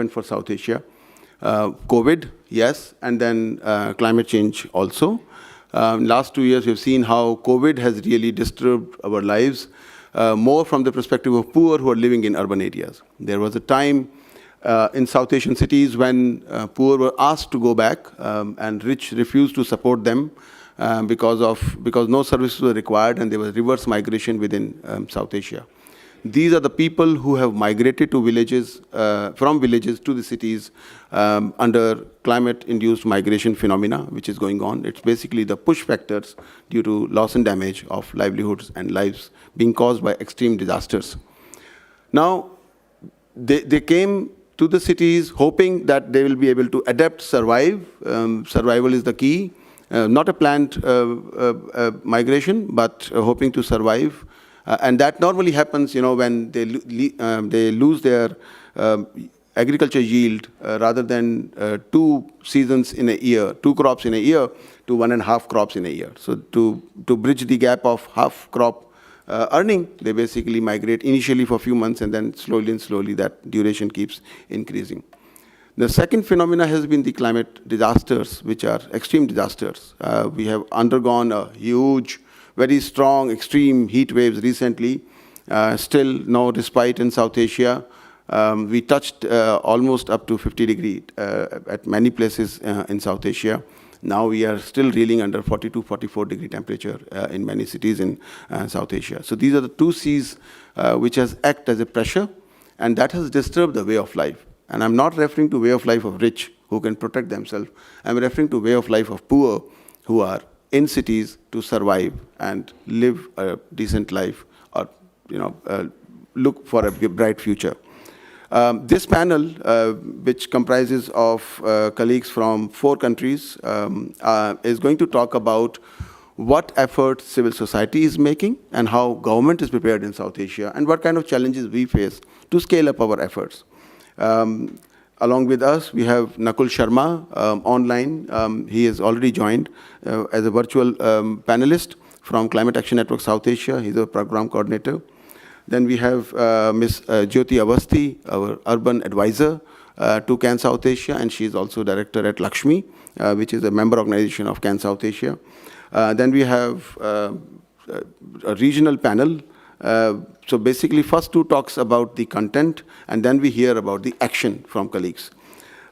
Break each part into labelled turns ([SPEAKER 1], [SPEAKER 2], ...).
[SPEAKER 1] for South Asia. COVID, yes, and then climate change also. Last 2 years, we've seen how COVID has really disturbed our lives, more from the perspective of poor who are living in urban areas. There was a time in South Asian cities when poor were asked to go back and rich refused to support them because no services were required, and there was reverse migration within South Asia. These are the people who have migrated to villages, from villages to the cities under climate-induced migration phenomena, which is going on. It's basically the push factors due to loss and damage of livelihoods and lives being caused by extreme disasters. Now, they came to the cities hoping that they will be able to adapt, survive. Survival is the key. Not a planned migration, but hoping to survive. And that normally happens, when they lose their agriculture yield rather than 2 seasons in a year, 2 crops in a year, to 1.5 crops in a year. So to bridge the gap of half crop earning, they basically migrate initially for a few months, and then slowly and slowly that duration keeps increasing. The second phenomena has been the climate disasters, which are extreme disasters. We have undergone a huge, very strong, extreme heat waves recently. Still no respite in South Asia. We touched almost up to 50 degrees at many places in South Asia. Now we are still reeling under 42, 44 degree temperature in many cities in South Asia. So these are the 2 C's which has acted as a pressure, and that has disturbed the way of life. And I'm not referring to way of life of rich who can protect themselves. I'm referring to way of life of poor who are in cities to survive and live a decent life, or look for a bright future. This panel, which comprises of colleagues from 4 countries, is going to talk about what efforts civil society is making and how government is prepared in South Asia, and what kind of challenges we face to scale up our efforts. Along with us, we have Nakul Sharma online. He has already joined as a virtual panelist from Climate Action Network South Asia. He's a program coordinator. Then we have Ms. Jyoti Avasthi, our urban advisor to CAN South Asia, and she is also director at Lakshmi, which is a member organization of CAN South Asia. Then we have a regional panel. So basically, first 2 talks about the content, and then we hear about the action from colleagues.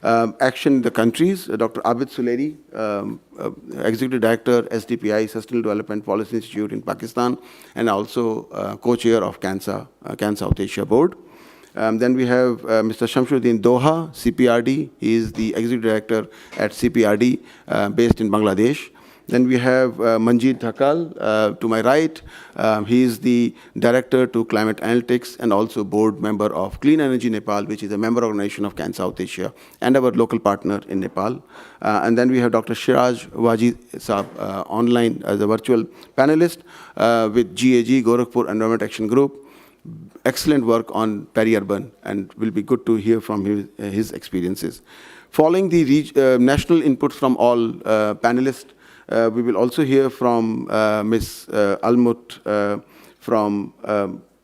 [SPEAKER 1] Action in the countries, Dr. Abid Suleri, Executive Director, SDPI, Sustainable Development Policy Institute in Pakistan, and also co-chair of CANSA, CAN South Asia Board. Then we have Mr. Shamsuddin Doha, CPRD. He is the Executive Director at CPRD, based in Bangladesh. Then we have Manjeet Thakal to my right. He is the Director to Climate Analytics and also board member of Clean Energy Nepal, which is a member organization of CAN South Asia and our local partner in Nepal. And then we have Dr. Shriaz Wajih online as a virtual panelist with GEAG, Gorakhpur Environment Action Group. Excellent work on peri-urban, and will be good to hear from his experiences. Following the national inputs from all panelists, we will also hear from Ms. Almuth from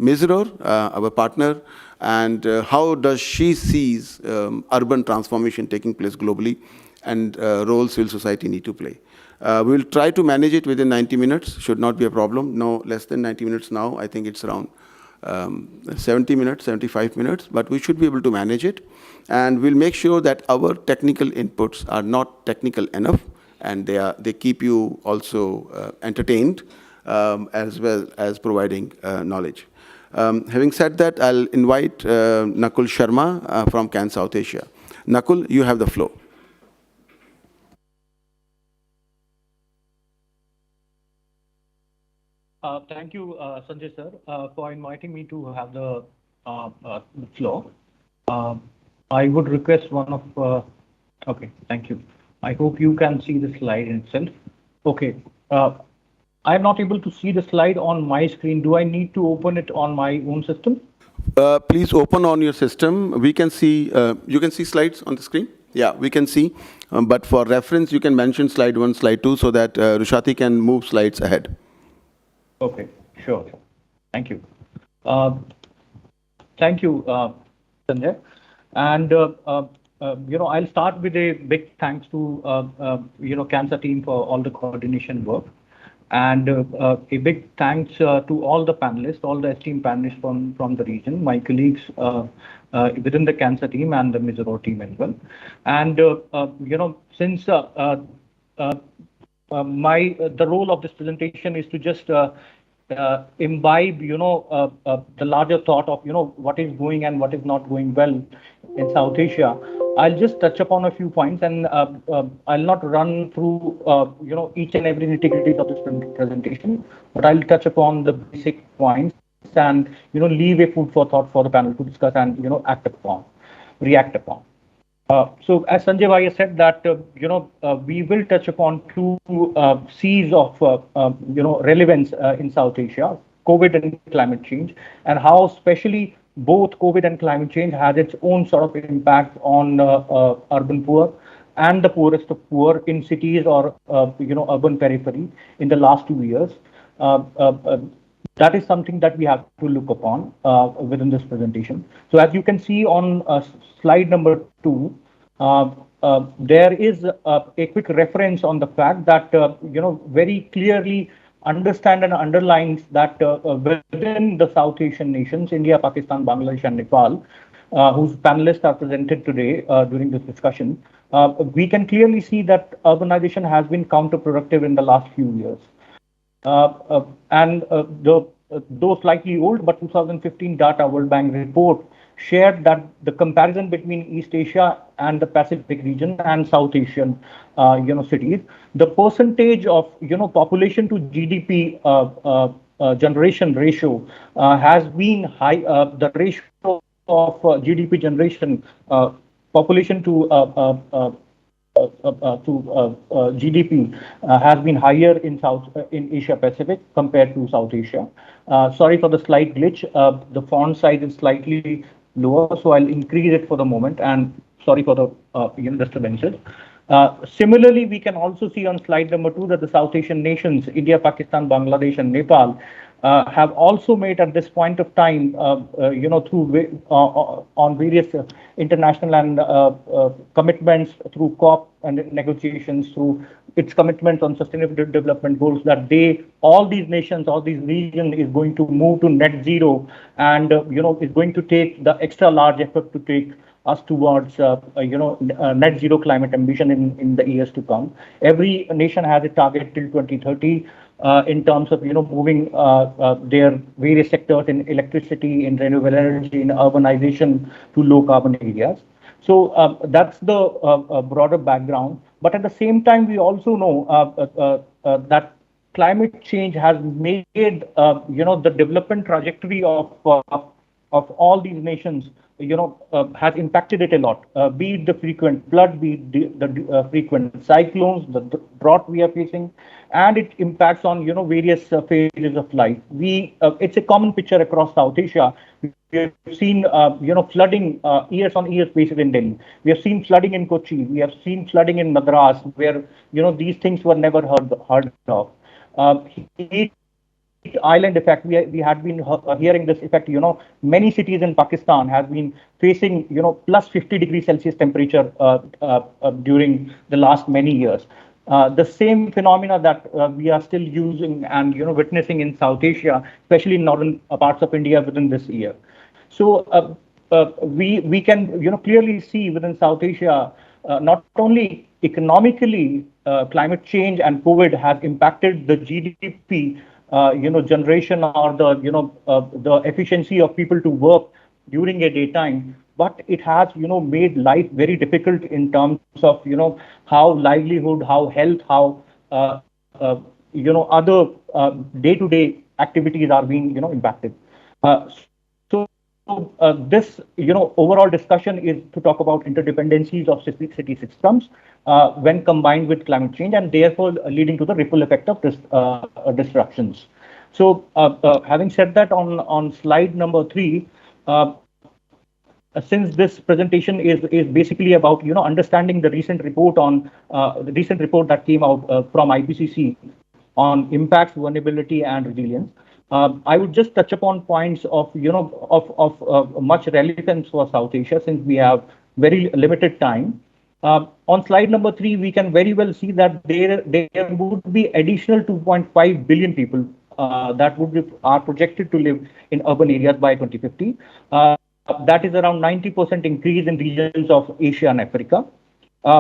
[SPEAKER 1] Misereor, our partner, and how does she sees urban transformation taking place globally, and roles civil society need to play. We will try to manage it within 90 minutes, should not be a problem. No less than 90 minutes now. I think it's around 70 minutes, 75 minutes, but we should be able to manage it. And we'll make sure that our technical inputs are not technical enough, and they keep you also entertained, as well as providing knowledge. Having said that, I'll invite Nakul Sharma from CAN South Asia. Nakul, you have the floor.
[SPEAKER 2] Thank you, Sanjay sir, for inviting me to have the floor. I would request one of, okay, thank you. I hope you can see the slide in itself. Okay, I'm not able to see the slide on my screen. Do I need to open it on my own system?
[SPEAKER 1] Please open on your system. We can see, you can see slides on the screen? Yeah, we can see. But for reference, you can mention slide 1, slide 2, so that Rushati can move slides ahead.
[SPEAKER 2] Okay, sure. Thank you. Thank you, Sanjay. And I'll start with a big thanks to CANSA team for all the coordination work, and a big thanks to all the panelists, all the esteemed panelists from the region, my colleagues within the CANSA team and the Misereor team as well. And since uh, my the role of this presentation is to just imbibe the larger thought of what is going and what is not going well in South Asia. I'll just touch upon a few points, and I'll not run through each and every nitty-gritties of this presentation, but I'll touch upon the basic points and leave a food for thought for the panel to discuss and act upon, react upon. So as Sanjay Bhai has said that we will touch upon two C's of relevance in South Asia: COVID and climate change, and how especially both COVID and climate change has its own sort of impact on urban poor and the poorest of poor in cities or urban periphery in the last 2 years. Uh, uh, uh, that is something that we have to look upon within this presentation. So as you can see on slide number 2, uh, there is a quick reference on the fact that very clearly understand and underlines that within the South Asian nations, India, Pakistan, Bangladesh, and Nepal, whose panelists are presented today during this discussion, we can clearly see that urbanization has been counterproductive in the last few years. Though slightly old, but 2015 data World Bank report shared that the comparison between East Asia and the Pacific region and South Asian, cities, the percentage of population to GDP generation ratio has been high. The ratio of GDP generation, population to GDP has been higher in Asia Pacific compared to South Asia. Sorry for the slight glitch. The font size is slightly lower, so I'll increase it for the moment. And sorry for the disturbances. Similarly, we can also see on slide number 2 that the South Asian nations, India, Pakistan, Bangladesh, and Nepal, have also made at this point of time, through on various international and commitments through COP and negotiations, through its commitments on sustainable development goals, that all these nations, all these regions is going to move to net zero, and is going to take the extra large effort to take us towards net zero climate ambition in the years to come. Every nation has a target till 2030 in terms of moving their various sectors in electricity, in renewable energy, in urbanization to low carbon areas. So that's the broader background. But at the same time, we also know that climate change has made the development trajectory of all these nations has impacted it a lot, be it the frequent flood, be it the frequent cyclones, the drought we are facing, and it impacts on various phases of life. It's a common picture across South Asia. We have seen flooding years on years basis in Delhi. We have seen flooding in Kochi. We have seen flooding in Madras, where these things were never heard of. Heat island effect. We had been hearing this effect. Many cities in Pakistan have been facing plus 50 degrees Celsius temperature during the last many years. The same phenomena that we are still using and witnessing in South Asia, especially in northern parts of India within this year. So we can clearly see within South Asia, not only economically, climate change and COVID has impacted the GDP generation, or the efficiency of people to work during a daytime, but it has made life very difficult in terms of how livelihood, how health, how other day-to-day activities are being impacted. This overall discussion is to talk about interdependencies of city systems when combined with climate change, and therefore leading to the ripple effect of disruptions. So having said that, on slide number 3, since this presentation is basically about understanding the recent report that came out from IPCC on impacts, vulnerability, and resilience. I would just touch upon points of much relevance for South Asia since we have very limited time. On slide number 3, we can very well see that there would be additional 2.5 billion people that are projected to live in urban areas by 2050. That is around 90% increase in regions of Asia and Africa.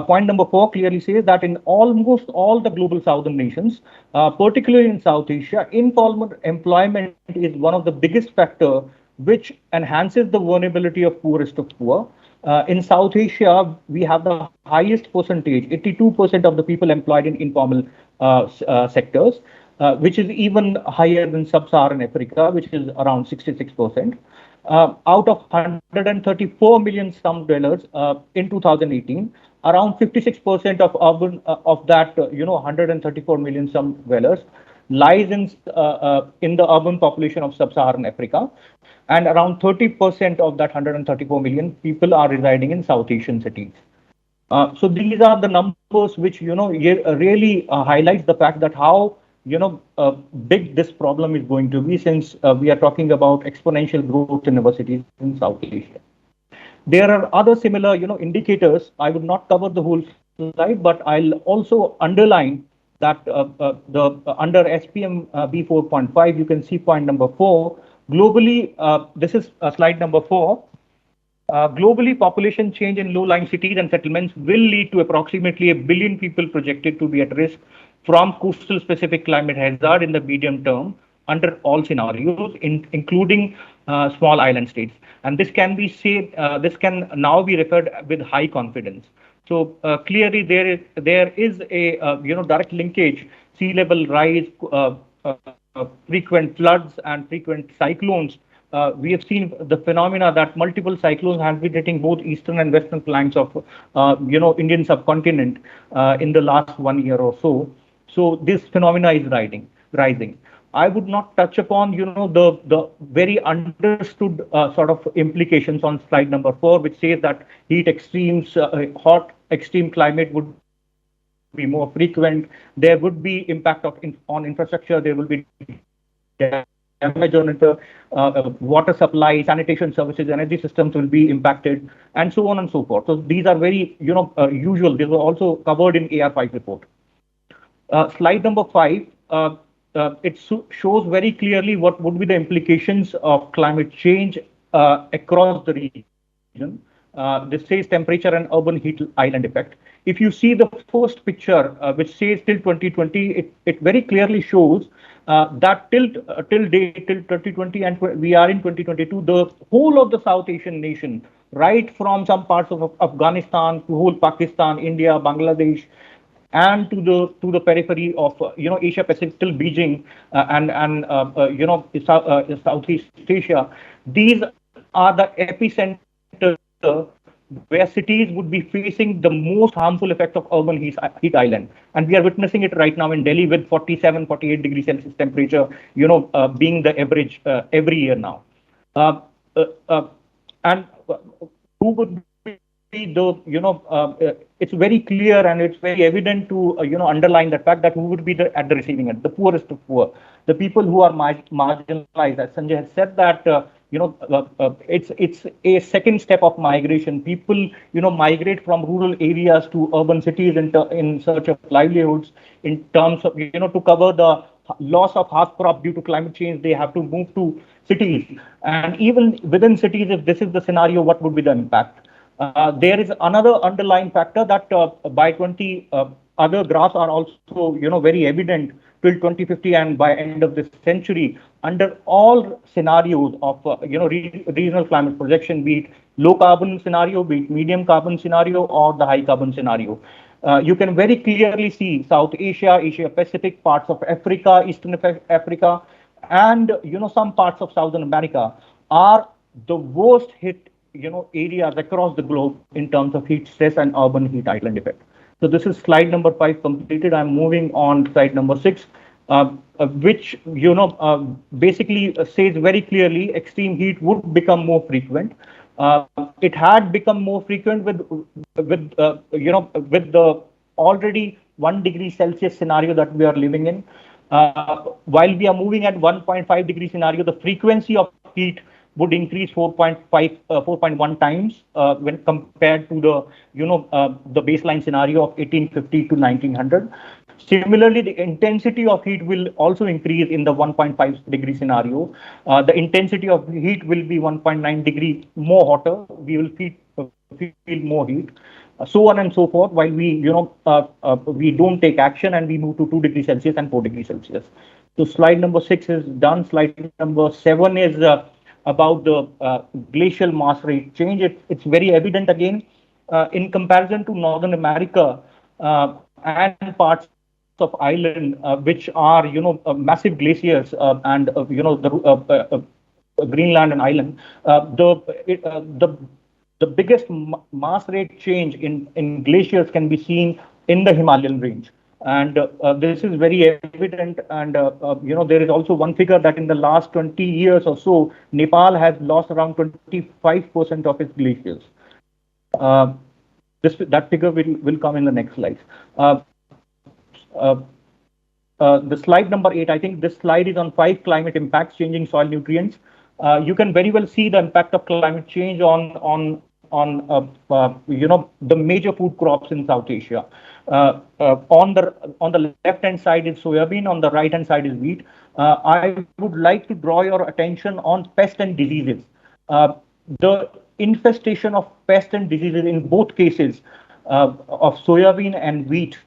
[SPEAKER 2] Point number 4 clearly says that in almost all the global southern nations, particularly in South Asia, informal employment is one of the biggest factor which enhances the vulnerability of poorest of poor. In South Asia, we have the highest percentage, 82% of the people employed in informal sectors, which is even higher than sub-Saharan Africa, which is around 66%. Out of 134 million slum dwellers in 2018, around 56% of urban of that 134 million slum dwellers lies in the urban population of sub-Saharan Africa, and around 30% of that 134 million people are residing in South Asian cities. So these are the numbers which really highlights the fact that how big this problem is going to be, since we are talking about exponential growth in universities in South Asia. There are other similar indicators. I would not cover the whole slide, but I'll also underline that under SPM B4.5, you can see point number 4. Globally, this is slide number 4. Globally, population change in low-lying cities and settlements will lead to approximately a billion people projected to be at risk from coastal-specific climate hazard in the medium term under all scenarios, including small island states. And this can be said, this can now be referred with high confidence. So clearly, there is a direct linkage: sea level rise, frequent floods, and frequent cyclones. We have seen the phenomena that multiple cyclones have been hitting both eastern and western flanks of Indian subcontinent in the last 1 year or so. So this phenomena is rising. I would not touch upon the very understood sort of implications on slide number 4, which says that heat extremes, hot extreme climate would be more frequent. There would be impact on infrastructure. There will be damage on water supply, sanitation services, energy systems will be impacted, and so on and so forth. So these are very usual. These were also covered in AR5 report. Slide number 5. It shows very clearly what would be the implications of climate change across the region. This says temperature and urban heat island effect. If you see the first picture, which says till 2020, it very clearly shows that till 2020, and we are in 2022, the whole of the South Asian nation, right from some parts of Afghanistan to whole Pakistan, India, Bangladesh, and to the periphery of Asia Pacific till Beijing Southeast Asia. These are the epicenter where cities would be facing the most harmful effects of urban heat island, and we are witnessing it right now in Delhi with 47, 48 degrees Celsius temperature, being the average every year now. Uh, uh, uh, and who would be it's very clear and it's very evident to underline that fact that who would be at the receiving end: the poorest of poor, the people who are marginalized. As Sanjay has said that it's a second step of migration. People migrate from rural areas to urban cities in search of livelihoods. In terms of to cover the loss of half crop due to climate change, they have to move to cities. And even within cities, if this is the scenario, what would be the impact? There is another underlying factor that by 20 other graphs are also very evident till 2050 and by end of this century under all scenarios of regional climate projection, be it low carbon scenario, be it medium carbon scenario, or the high carbon scenario. You can very clearly see South Asia, Asia Pacific, parts of Africa, Eastern Africa, and some parts of Southern America are the worst hit areas across the globe in terms of heat stress and urban heat island effect. So this is slide number 5 completed. I'm moving on to slide number 6, which basically says very clearly extreme heat would become more frequent. It had become more frequent with the already 1 degree Celsius scenario that we are living in. While we are moving at 1.5 degree scenario, the frequency of heat would increase 4.1 times when compared to the the baseline scenario of 1850 to 1900. Similarly, the intensity of heat will also increase in the 1.5 degree scenario. The intensity of heat will be 1.9 degree more hotter. We will feel more heat, so on and so forth. While we don't take action and we move to 2 degrees Celsius and 4 degrees Celsius. So slide number 6 is done. Slide number 7 is about the glacial mass rate change. It's very evident again in comparison to Northern America and parts of Ireland, which are massive glaciers Greenland and Ireland. The biggest mass rate change in glaciers can be seen in the Himalayan range. And this is very evident. And there is also one figure that in the last 20 years or so, Nepal has lost around 25% of its glaciers. That figure will come in the next slide. The slide number 8, I think this slide is on 5 climate impacts changing soil nutrients. You can very well see the impact of climate change on the major food crops in South Asia. On the left hand side is soybean, on the right hand side is wheat. I would like to draw your attention on pests and diseases. The infestation of pests and diseases in both cases of soybean and wheat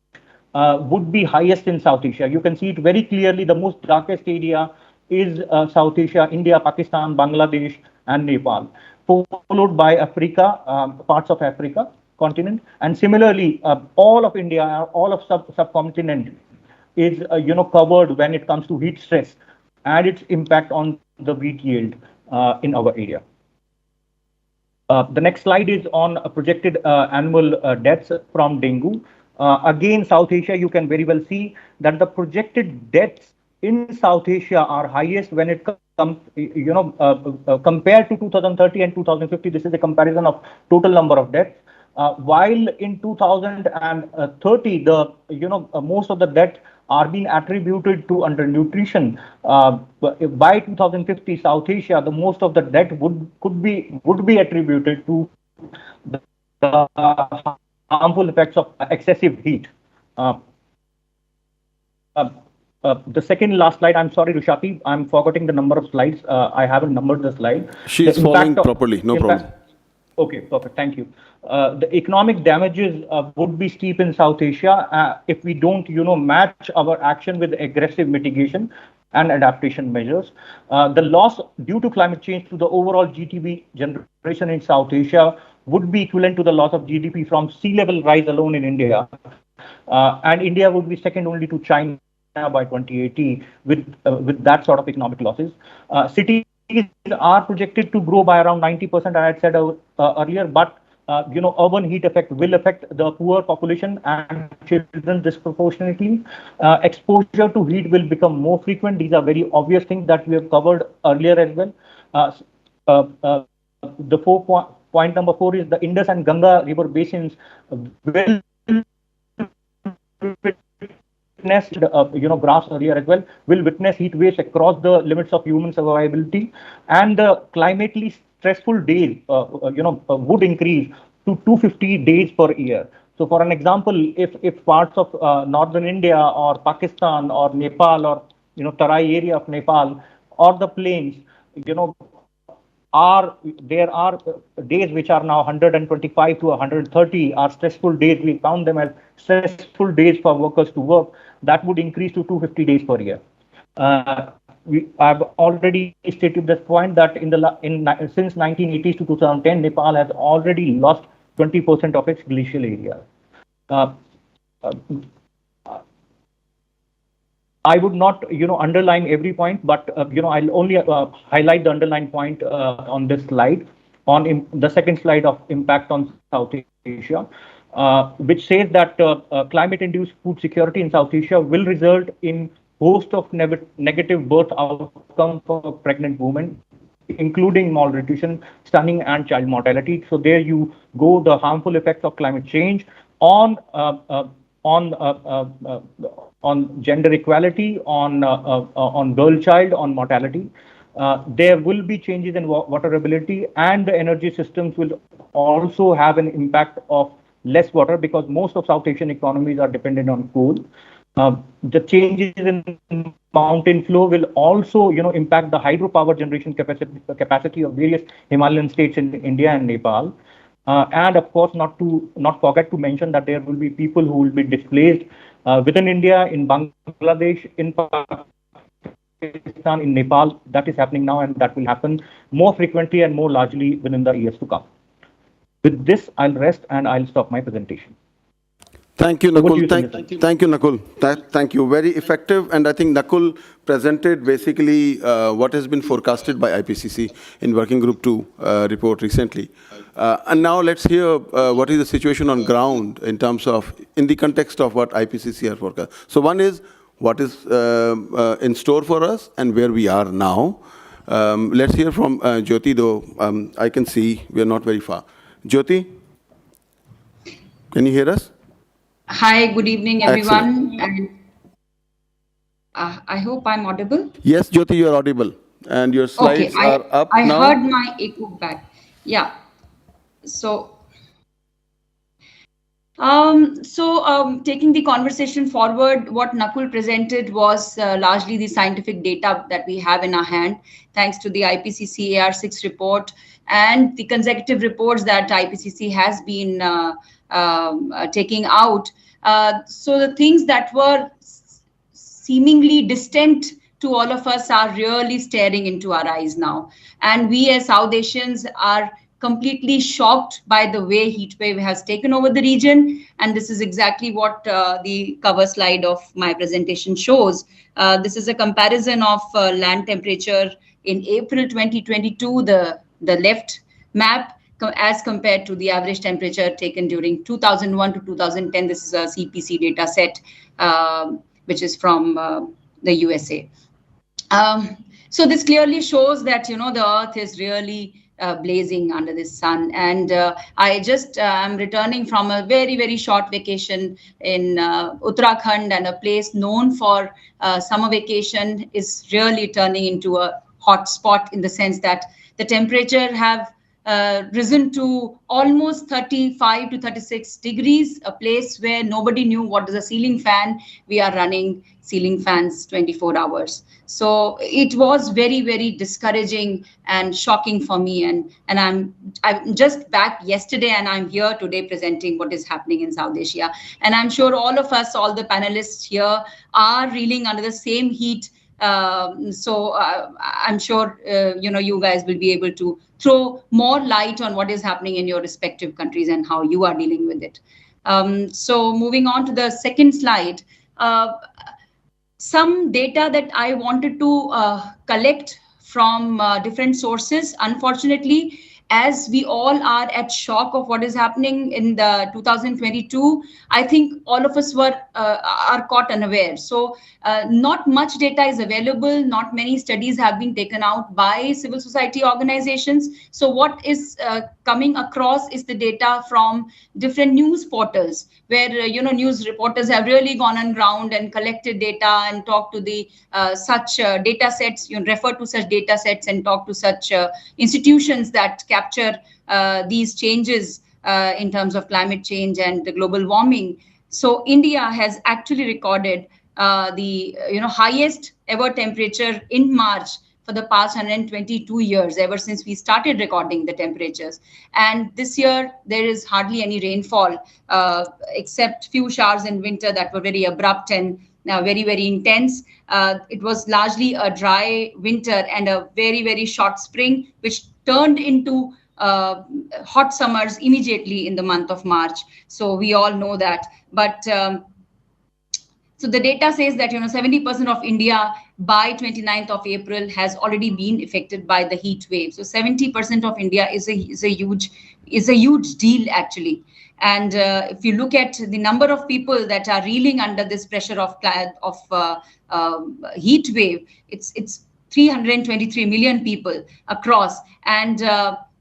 [SPEAKER 2] would be highest in South Asia. You can see it very clearly. The most darkest area is South Asia, India, Pakistan, Bangladesh, and Nepal, followed by Africa, parts of Africa continent, and similarly, all of India, all of subcontinent is covered when it comes to heat stress and its impact on the wheat yield in our area. The next slide is on projected annual deaths from dengue. Again, South Asia, you can very well see that the projected deaths in South Asia are highest when it comes, compared to 2030 and 2050. This is a comparison of total number of deaths. While in 2030, most of the deaths are being attributed to undernutrition. By 2050, South Asia, the most of the death would be attributed to the harmful effects of excessive heat. The second last slide, I'm sorry, Rushati, I'm forgetting the number of slides. I haven't numbered the slide.
[SPEAKER 1] She is following properly, no problem.
[SPEAKER 2] Okay, perfect, thank you. The economic damages would be steep in South Asia if we don't, match our action with aggressive mitigation and adaptation measures. The loss due to climate change to the overall GDP generation in South Asia would be equivalent to the loss of GDP from sea level rise alone in India. And India would be second only to China by 2080 with that sort of economic losses. Cities are projected to grow by around 90%, I had said earlier, but urban heat effect will affect the poor population and children disproportionately. Exposure to heat will become more frequent. These are very obvious things that we have covered earlier as well. The point number 4 is the Indus and Ganga river basins will witness, graphs earlier as well, will witness heat waves across the limits of human survivability, and the climately stressful days, would increase to 250 days per year. So, for an example, if parts of northern India or Pakistan or Nepal or Tarai area of Nepal or the plains, there are days which are now 125 to 130 are stressful days. We count them as stressful days for workers to work. That would increase to 250 days per year. I've already stated this point that since 1980s to 2010, Nepal has already lost 20% of its glacial area. I would not, underline every point, but I'll only highlight the underlined point on this slide, on the second slide of impact on South Asia, which says that climate-induced food security in South Asia will result in host of negative birth outcome for pregnant women, including malnutrition, stunning, and child mortality. So there you go, the harmful effects of climate change on on gender equality, on girl child, on mortality. There will be changes in water availability, and the energy systems will also have an impact of less water because most of South Asian economies are dependent on coal. The changes in mountain flow will also, impact the hydropower generation capacity of various Himalayan states in India and Nepal. And of course, not forget to mention that there will be people who will be displaced within India, in Bangladesh, in Pakistan, in Nepal. That is happening now, and that will happen more frequently and more largely within the years to come. With this, I'll rest and I'll stop my presentation. Over to you,
[SPEAKER 1] Thank you,
[SPEAKER 2] Sanjay
[SPEAKER 1] Nakul.
[SPEAKER 2] sir.
[SPEAKER 1] Thank you, Nakul. Thank you. Very effective. And I think Nakul presented basically what has been forecasted by IPCC in Working Group 2 report recently. And now let's hear what is the situation on ground in terms of, in the context of what IPCC has forecast. So one is what is in store for us and where we are now. Let's hear from Jyoti, though I can see we are not very far. Jyoti, can you hear us?
[SPEAKER 3] Hi, good evening,
[SPEAKER 1] Excellent.
[SPEAKER 3] everyone. And I hope I'm audible.
[SPEAKER 1] Yes, Jyoti, you are audible. And your
[SPEAKER 3] Okay,
[SPEAKER 1] slides are up
[SPEAKER 3] I
[SPEAKER 1] now.
[SPEAKER 3] heard my echo back. Yeah. So, taking the conversation forward, what Nakul presented was largely the scientific data that we have in our hand, thanks to the IPCC AR6 report and the consecutive reports that IPCC has been taking out. So the things that were seemingly distant to all of us are really staring into our eyes now. And we as South Asians are completely shocked by the way heat wave has taken over the region. And this is exactly what the cover slide of my presentation shows. This is a comparison of land temperature in April 2022, the left map, as compared to the average temperature taken during 2001 to 2010. This is a CPC data set, which is from the USA. So this clearly shows that, the earth is really blazing under the sun. And I just am returning from a very, very short vacation in Uttarakhand, and a place known for summer vacation is really turning into a hot spot, in the sense that the temperature have risen to almost 35 to 36 degrees, a place where nobody knew what is a ceiling fan. We are running ceiling fans 24 hours. So it was very, very discouraging and shocking for me. And I'm just back yesterday, and I'm here today presenting what is happening in South Asia. And I'm sure all of us, all the panelists here, are reeling under the same heat. So I'm sure you guys will be able to throw more light on what is happening in your respective countries and how you are dealing with it. So moving on to the second slide, some data that I wanted to collect from different sources. Unfortunately, as we all are at shock of what is happening in the 2022, I think all of us are caught unaware. So not much data is available. Not many studies have been taken out by civil society organizations. So what is coming across is the data from different news portals, where news reporters have really gone on ground and collected data and talked to the such data sets, refer to such data sets and talk to such institutions that capture these changes in terms of climate change and the global warming. So India has actually recorded the highest ever temperature in March for the past 122 years, ever since we started recording the temperatures. And this year, there is hardly any rainfall, except few showers in winter that were very abrupt and very, very intense. It was largely a dry winter and a very, very short spring, which turned into hot summers immediately in the month of March. So we all know that. But so the data says that 70% of India by 29th of April has already been affected by the heat wave. So 70% of India is a huge deal, actually. And if you look at the number of people that are reeling under this pressure of heat wave, it's 323 million people across. And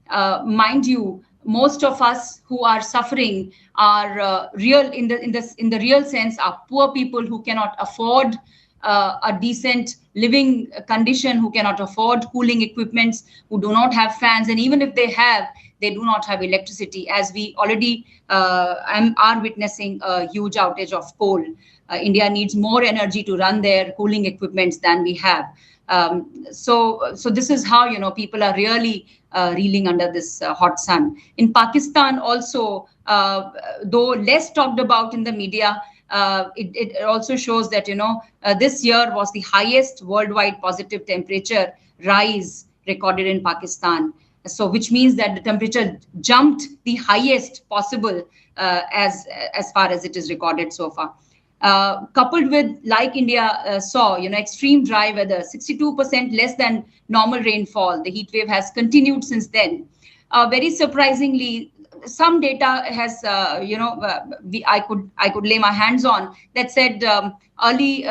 [SPEAKER 3] mind you, most of us who are suffering are real in the real sense are poor people who cannot afford a decent living condition, who cannot afford cooling equipments, who do not have fans, and even if they have, they do not have electricity, as we already are witnessing a huge outage of coal. India needs more energy to run their cooling equipments than we have. So this is how, people are really reeling under this hot sun. In Pakistan also, though less talked about in the media, it also shows that, this year was the highest worldwide positive temperature rise recorded in Pakistan. So which means that the temperature jumped the highest possible as far as it is recorded so far. Coupled with, like India saw, extreme dry weather, 62% less than normal rainfall. The heat wave has continued since then. Very surprisingly, some data has, I could lay my hands on that said early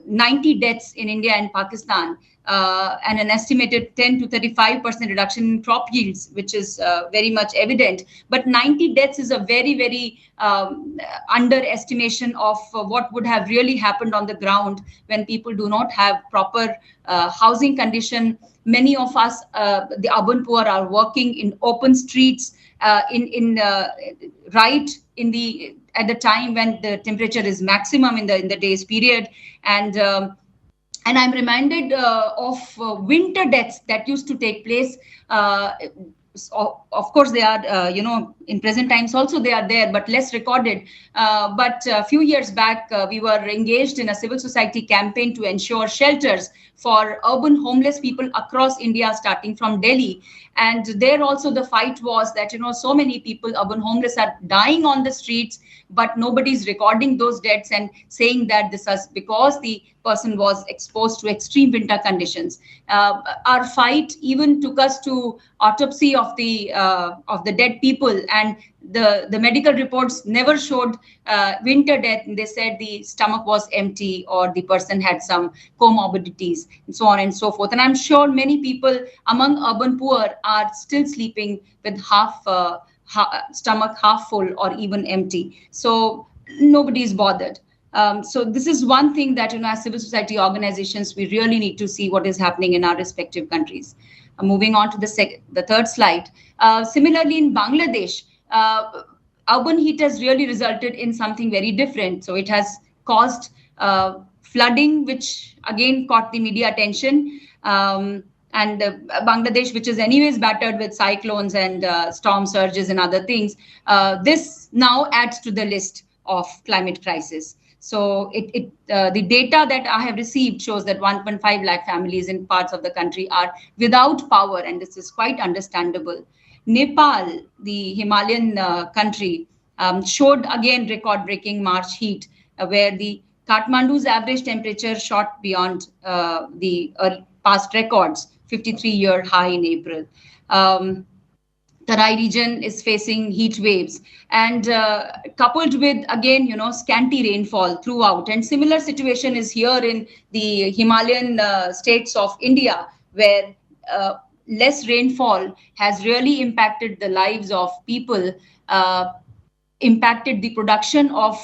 [SPEAKER 3] 90 deaths in India and Pakistan, and an estimated 10 to 35% reduction in crop yields, which is very much evident. But 90 deaths is a very, very underestimation of what would have really happened on the ground when people do not have proper housing condition. Many of us, the urban poor, are working in open streets, at the time when the temperature is maximum in the day's period, and I'm reminded of winter deaths that used to take place. Of course, they are, in present times also they are there, but less recorded. But a few years back, we were engaged in a civil society campaign to ensure shelters for urban homeless people across India, starting from Delhi. And there also the fight was that, so many people, urban homeless, are dying on the streets, but nobody's recording those deaths and saying that this is because the person was exposed to extreme winter conditions. Our fight even took us to autopsy of the dead people, and the medical reports never showed winter death. They said the stomach was empty or the person had some comorbidities and so on and so forth. And I'm sure many people among urban poor are still sleeping with stomach half full or even empty. So nobody is bothered. So this is one thing that, as civil society organizations, we really need to see what is happening in our respective countries. Moving on to the third slide. Similarly, in Bangladesh, urban heat has really resulted in something very different. So it has caused flooding, which again caught the media attention. And Bangladesh, which is anyways battered with cyclones and storm surges and other things, this now adds to the list of climate crisis. So the data that I have received shows that 1.5 lakh families in parts of the country are without power, and this is quite understandable. Nepal, the Himalayan country, showed again record-breaking March heat, where the Kathmandu's average temperature shot beyond the past records, 53-year high in April. Tarai region is facing heat waves, and coupled with, again, scanty rainfall throughout. And similar situation is here in the Himalayan states of India, where less rainfall has really impacted the lives of people, impacted the production of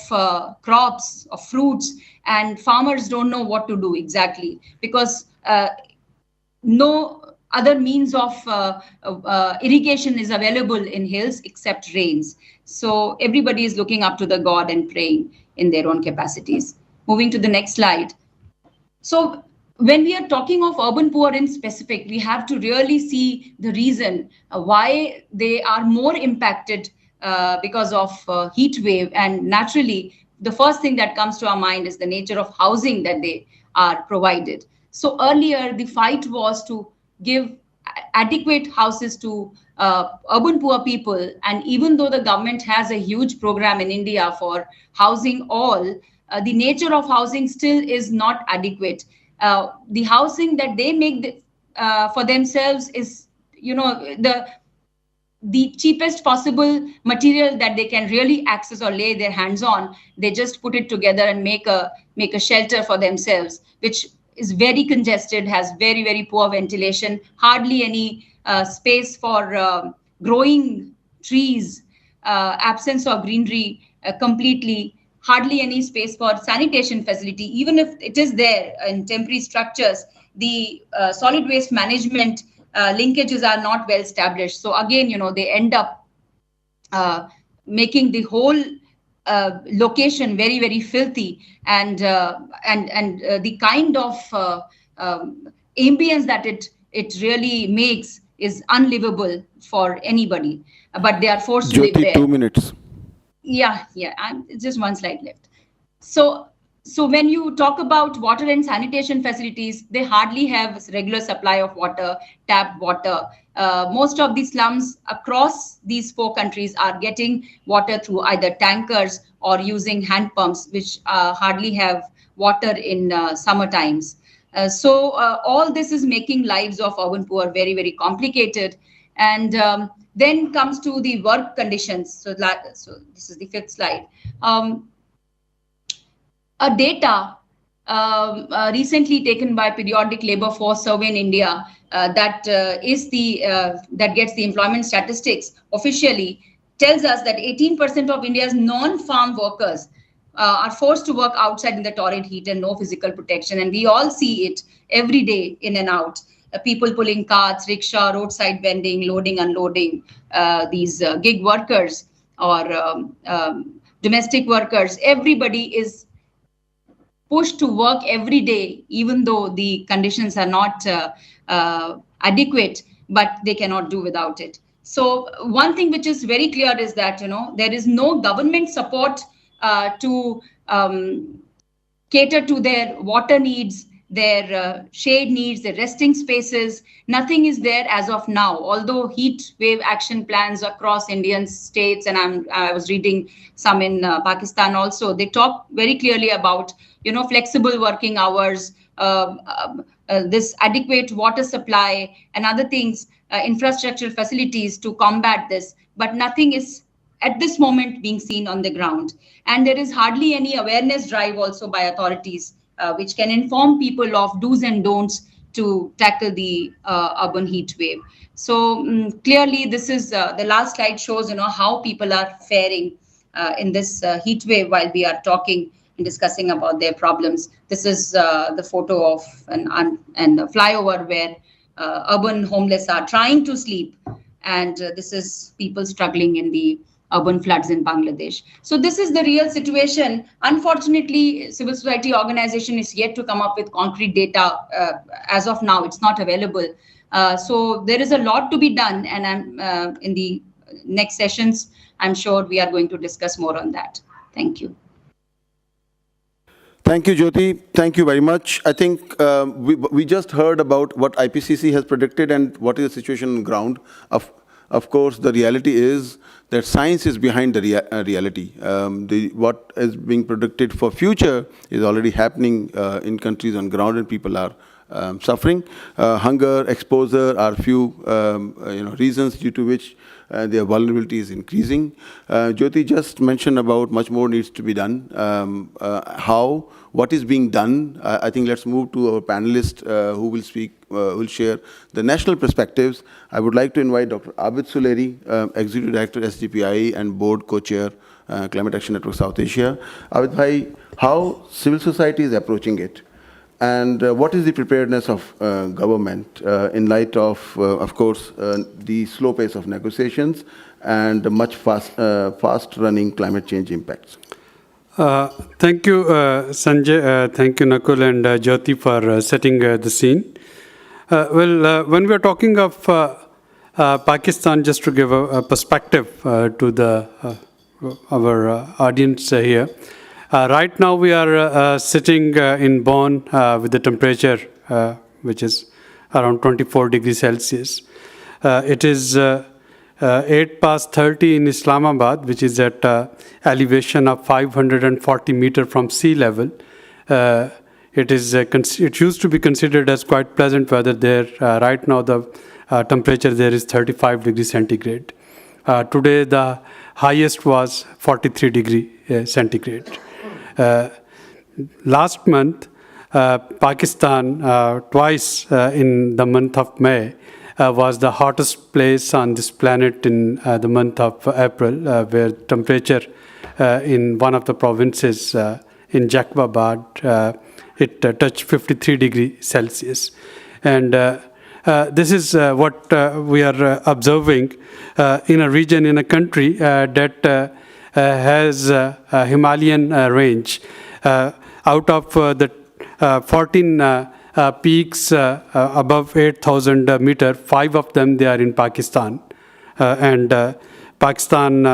[SPEAKER 3] crops, of fruits, and farmers don't know what to do exactly, because no other means of irrigation is available in hills except rains. So everybody is looking up to the God and praying in their own capacities. Moving to the next slide. So when we are talking of urban poor in specific, we have to really see the reason why they are more impacted because of heat wave. And naturally, the first thing that comes to our mind is the nature of housing that they are provided. So earlier, the fight was to give adequate houses to urban poor people. And even though the government has a huge program in India for housing all, the nature of housing still is not adequate. The housing that they make for themselves is, the cheapest possible material that they can really access or lay their hands on. They just put it together and make a shelter for themselves, which is very congested, has very, very poor ventilation, hardly any space for growing trees, absence of greenery completely, hardly any space for sanitation facility. Even if it is there in temporary structures, the solid waste management linkages are not well established. So again, they end up making the whole location very, very filthy, and the kind of ambience that it really makes is unlivable for anybody. But they are forced to live
[SPEAKER 1] Jyoti,
[SPEAKER 3] there.
[SPEAKER 1] 2 minutes.
[SPEAKER 3] Yeah, just one slide left. So when you talk about water and sanitation facilities, they hardly have regular supply of water, tap water. Most of the slums across these 4 countries are getting water through either tankers or using hand pumps, which hardly have water in summer times. So all this is making lives of urban poor very, very complicated. And then comes to the work conditions. So this is the 5th slide. A data recently taken by Periodic Labor Force Survey in India that gets the employment statistics officially tells us that 18% of India's non-farm workers are forced to work outside in the torrid heat and no physical protection. And we all see it every day in and out. People pulling carts, rickshaw, roadside vending, loading, unloading, these gig workers or domestic workers. Everybody is pushed to work every day, even though the conditions are not adequate, but they cannot do without it. So one thing which is very clear is that, there is no government support to cater to their water needs, their shade needs, their resting spaces. Nothing is there as of now, although heat wave action plans across Indian states, and I was reading some in Pakistan also, they talk very clearly about flexible working hours, this adequate water supply and other things, infrastructure facilities to combat this, but nothing is at this moment being seen on the ground. And there is hardly any awareness drive also by authorities which can inform people of do's and don'ts to tackle the urban heat wave. So clearly this is the last slide shows how people are faring in this heat wave while we are talking and discussing about their problems. This is the photo of a flyover where urban homeless are trying to sleep, and this is people struggling in the urban floods in Bangladesh. So this is the real situation. Unfortunately, civil society organization is yet to come up with concrete data. As of now, it's not available. So there is a lot to be done, and I'm in the next sessions, I'm sure we are going to discuss more on that. Thank you.
[SPEAKER 1] Thank you, Jyoti. Thank you very much. I think we just heard about what IPCC has predicted and what is the situation on the ground. Of course, the reality is that science is behind the reality. What is being predicted for future is already happening in countries on ground, and people are suffering. Hunger, exposure are few reasons due to which their vulnerability is increasing. Jyoti just mentioned about much more needs to be done. What is being done? I think let's move to our panelist who will speak, will share the national perspectives. I would like to invite Dr. Abid Suleri, Executive Director, SDPI, and Board Co-Chair, Climate Action Network South Asia. Abid bhai, how civil society is approaching it? And what is the preparedness of government in light of course, the slow pace of negotiations and the much fast-running climate change impacts?
[SPEAKER 4] Thank you, Sanjay. Thank you, Nakul and Jyoti, for setting the scene. When we are talking of Pakistan, just to give a perspective to our audience here, right now we are sitting in Bonn with the temperature which is around 24 degrees Celsius. It is 8 past 30 in Islamabad, which is at elevation of 540 meters from sea level. It used to be considered as quite pleasant weather there. Right now the temperature there is 35 degrees centigrade. Today the highest was 43 degrees centigrade. Last month, Pakistan, twice in the month of May, was the hottest place on this planet in the month of April, where temperature in one of the provinces in Jacobabad, it touched 53 degrees Celsius. And this is what we are observing in a region, in a country that has a Himalayan range. Out of the 14 peaks above 8,000 meters, 5 of them, they are in Pakistan. And Pakistan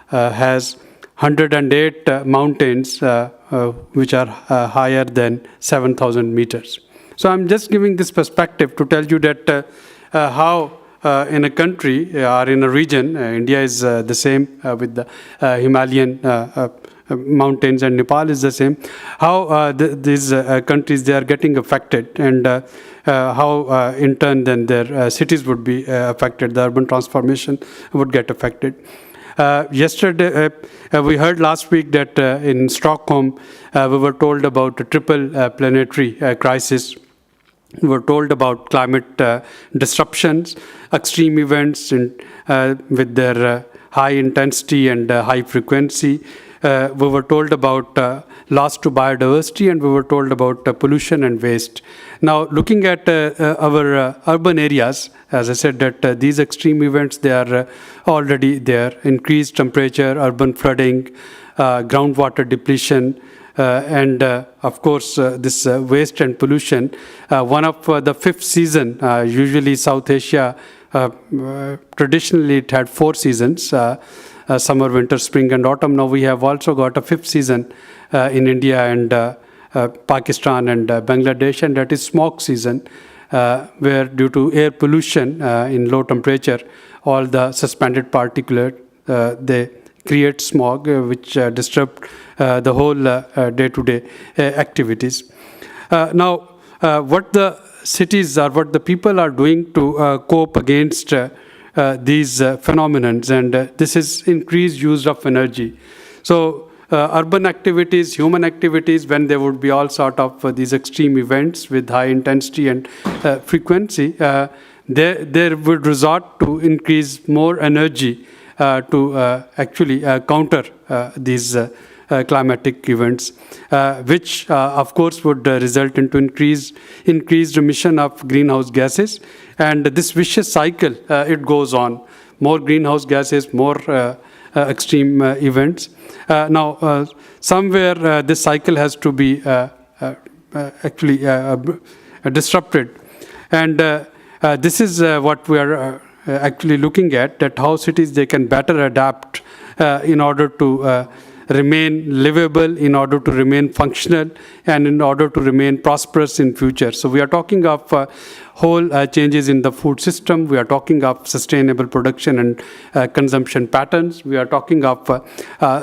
[SPEAKER 4] has 108 mountains which are higher than 7,000 meters. So I'm just giving this perspective to tell you that how in a country or in a region, India is the same with the Himalayan mountains, and Nepal is the same, how these countries, they are getting affected, and how in turn then their cities would be affected, the urban transformation would get affected. Yesterday, we heard last week that in Stockholm, we were told about a triple planetary crisis. We were told about climate disruptions, extreme events with their high intensity and high frequency. We were told about loss to biodiversity, and we were told about pollution and waste. Now, looking at our urban areas, as I said, that these extreme events, they are already there. Increased temperature, urban flooding, groundwater depletion, and of course, this waste and pollution. One of the fifth season, usually South Asia, traditionally it had 4 seasons, summer, winter, spring, and autumn. Now we have also got a 5th season in India and Pakistan and Bangladesh, and that is smog season, where due to air pollution in low temperature, all the suspended particulate, they create smog, which disrupt the whole day-to-day activities. Now, what the cities or what the people are doing to cope against these phenomena, and this is increased use of energy. So urban activities, human activities, when there would be all sort of these extreme events with high intensity and frequency, they would resort to increase more energy to actually counter these climatic events, which of course would result into increased emission of greenhouse gases. And this vicious cycle, it goes on. More greenhouse gases, more extreme events. Now, somewhere this cycle has to be actually disrupted. And this is what we are actually looking at, that how cities, they can better adapt in order to remain livable, in order to remain functional, and in order to remain prosperous in future. So we are talking of whole changes in the food system. We are talking of sustainable production and consumption patterns. We are talking of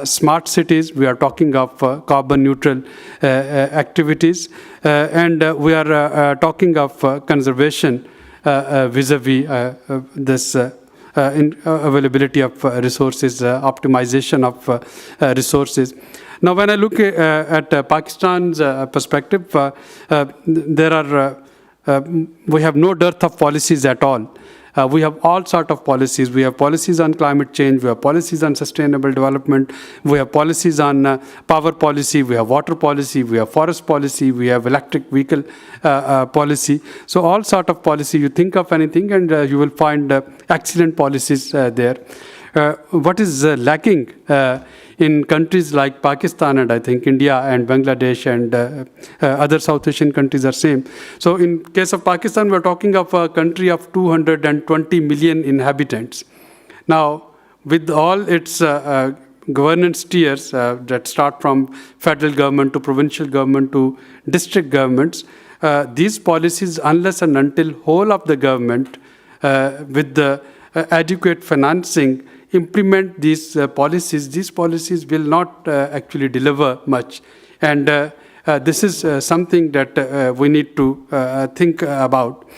[SPEAKER 4] smart cities. We are talking of carbon neutral activities. And we are talking of conservation vis-a-vis this availability of resources, optimization of resources. Now, when I look at Pakistan's perspective, there are we have no dearth of policies at all. We have all sort of policies. We have policies on climate change. We have policies on sustainable development. We have policies on power policy. We have water policy. We have forest policy. We have electric vehicle policy. So all sort of policy. You think of anything, and you will find excellent policies there. What is lacking in countries like Pakistan, and I think India and Bangladesh and other South Asian countries are same. So in case of Pakistan, we're talking of a country of 220 million inhabitants. Now, with all its governance tiers that start from federal government to provincial government to district governments, these policies, unless and until whole of the government with the adequate financing implement these policies will not actually deliver much. And this is something that we need to think about.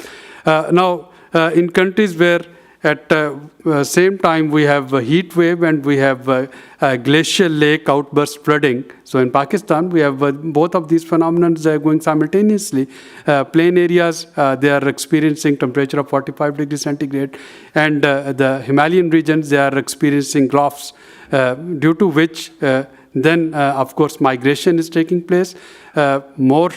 [SPEAKER 4] Now, in countries where at the same time, we have a heat wave and we have a glacial lake outburst flooding. So in Pakistan, we have both of these phenomena going simultaneously. Plain areas, they are experiencing temperature of 45 degrees centigrade. And the Himalayan regions, they are experiencing troughs, due to which then, of course, migration is taking place, more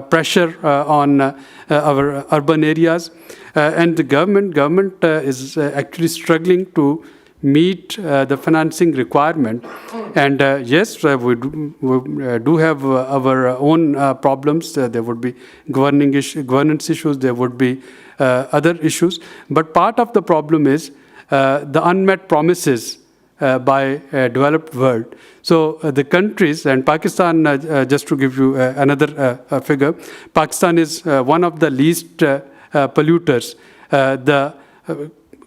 [SPEAKER 4] pressure on our urban areas. And the government is actually struggling to meet the financing requirement. And yes, we do have our own problems. There would be governance issues, there would be other issues. But part of the problem is the unmet promises by developed world. So the countries, and Pakistan, just to give you another figure, Pakistan is one of the least polluters. The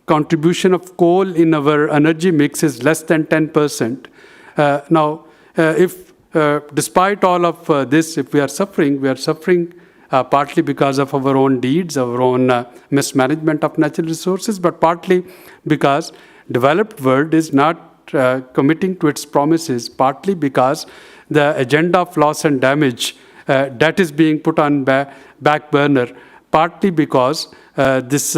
[SPEAKER 4] contribution of coal in our energy mix is less than 10%. Now, if despite all of this, if we are suffering partly because of our own deeds, our own mismanagement of natural resources, but partly because developed world is not committing to its promises, partly because the agenda of loss and damage that is being put on back burner, partly because this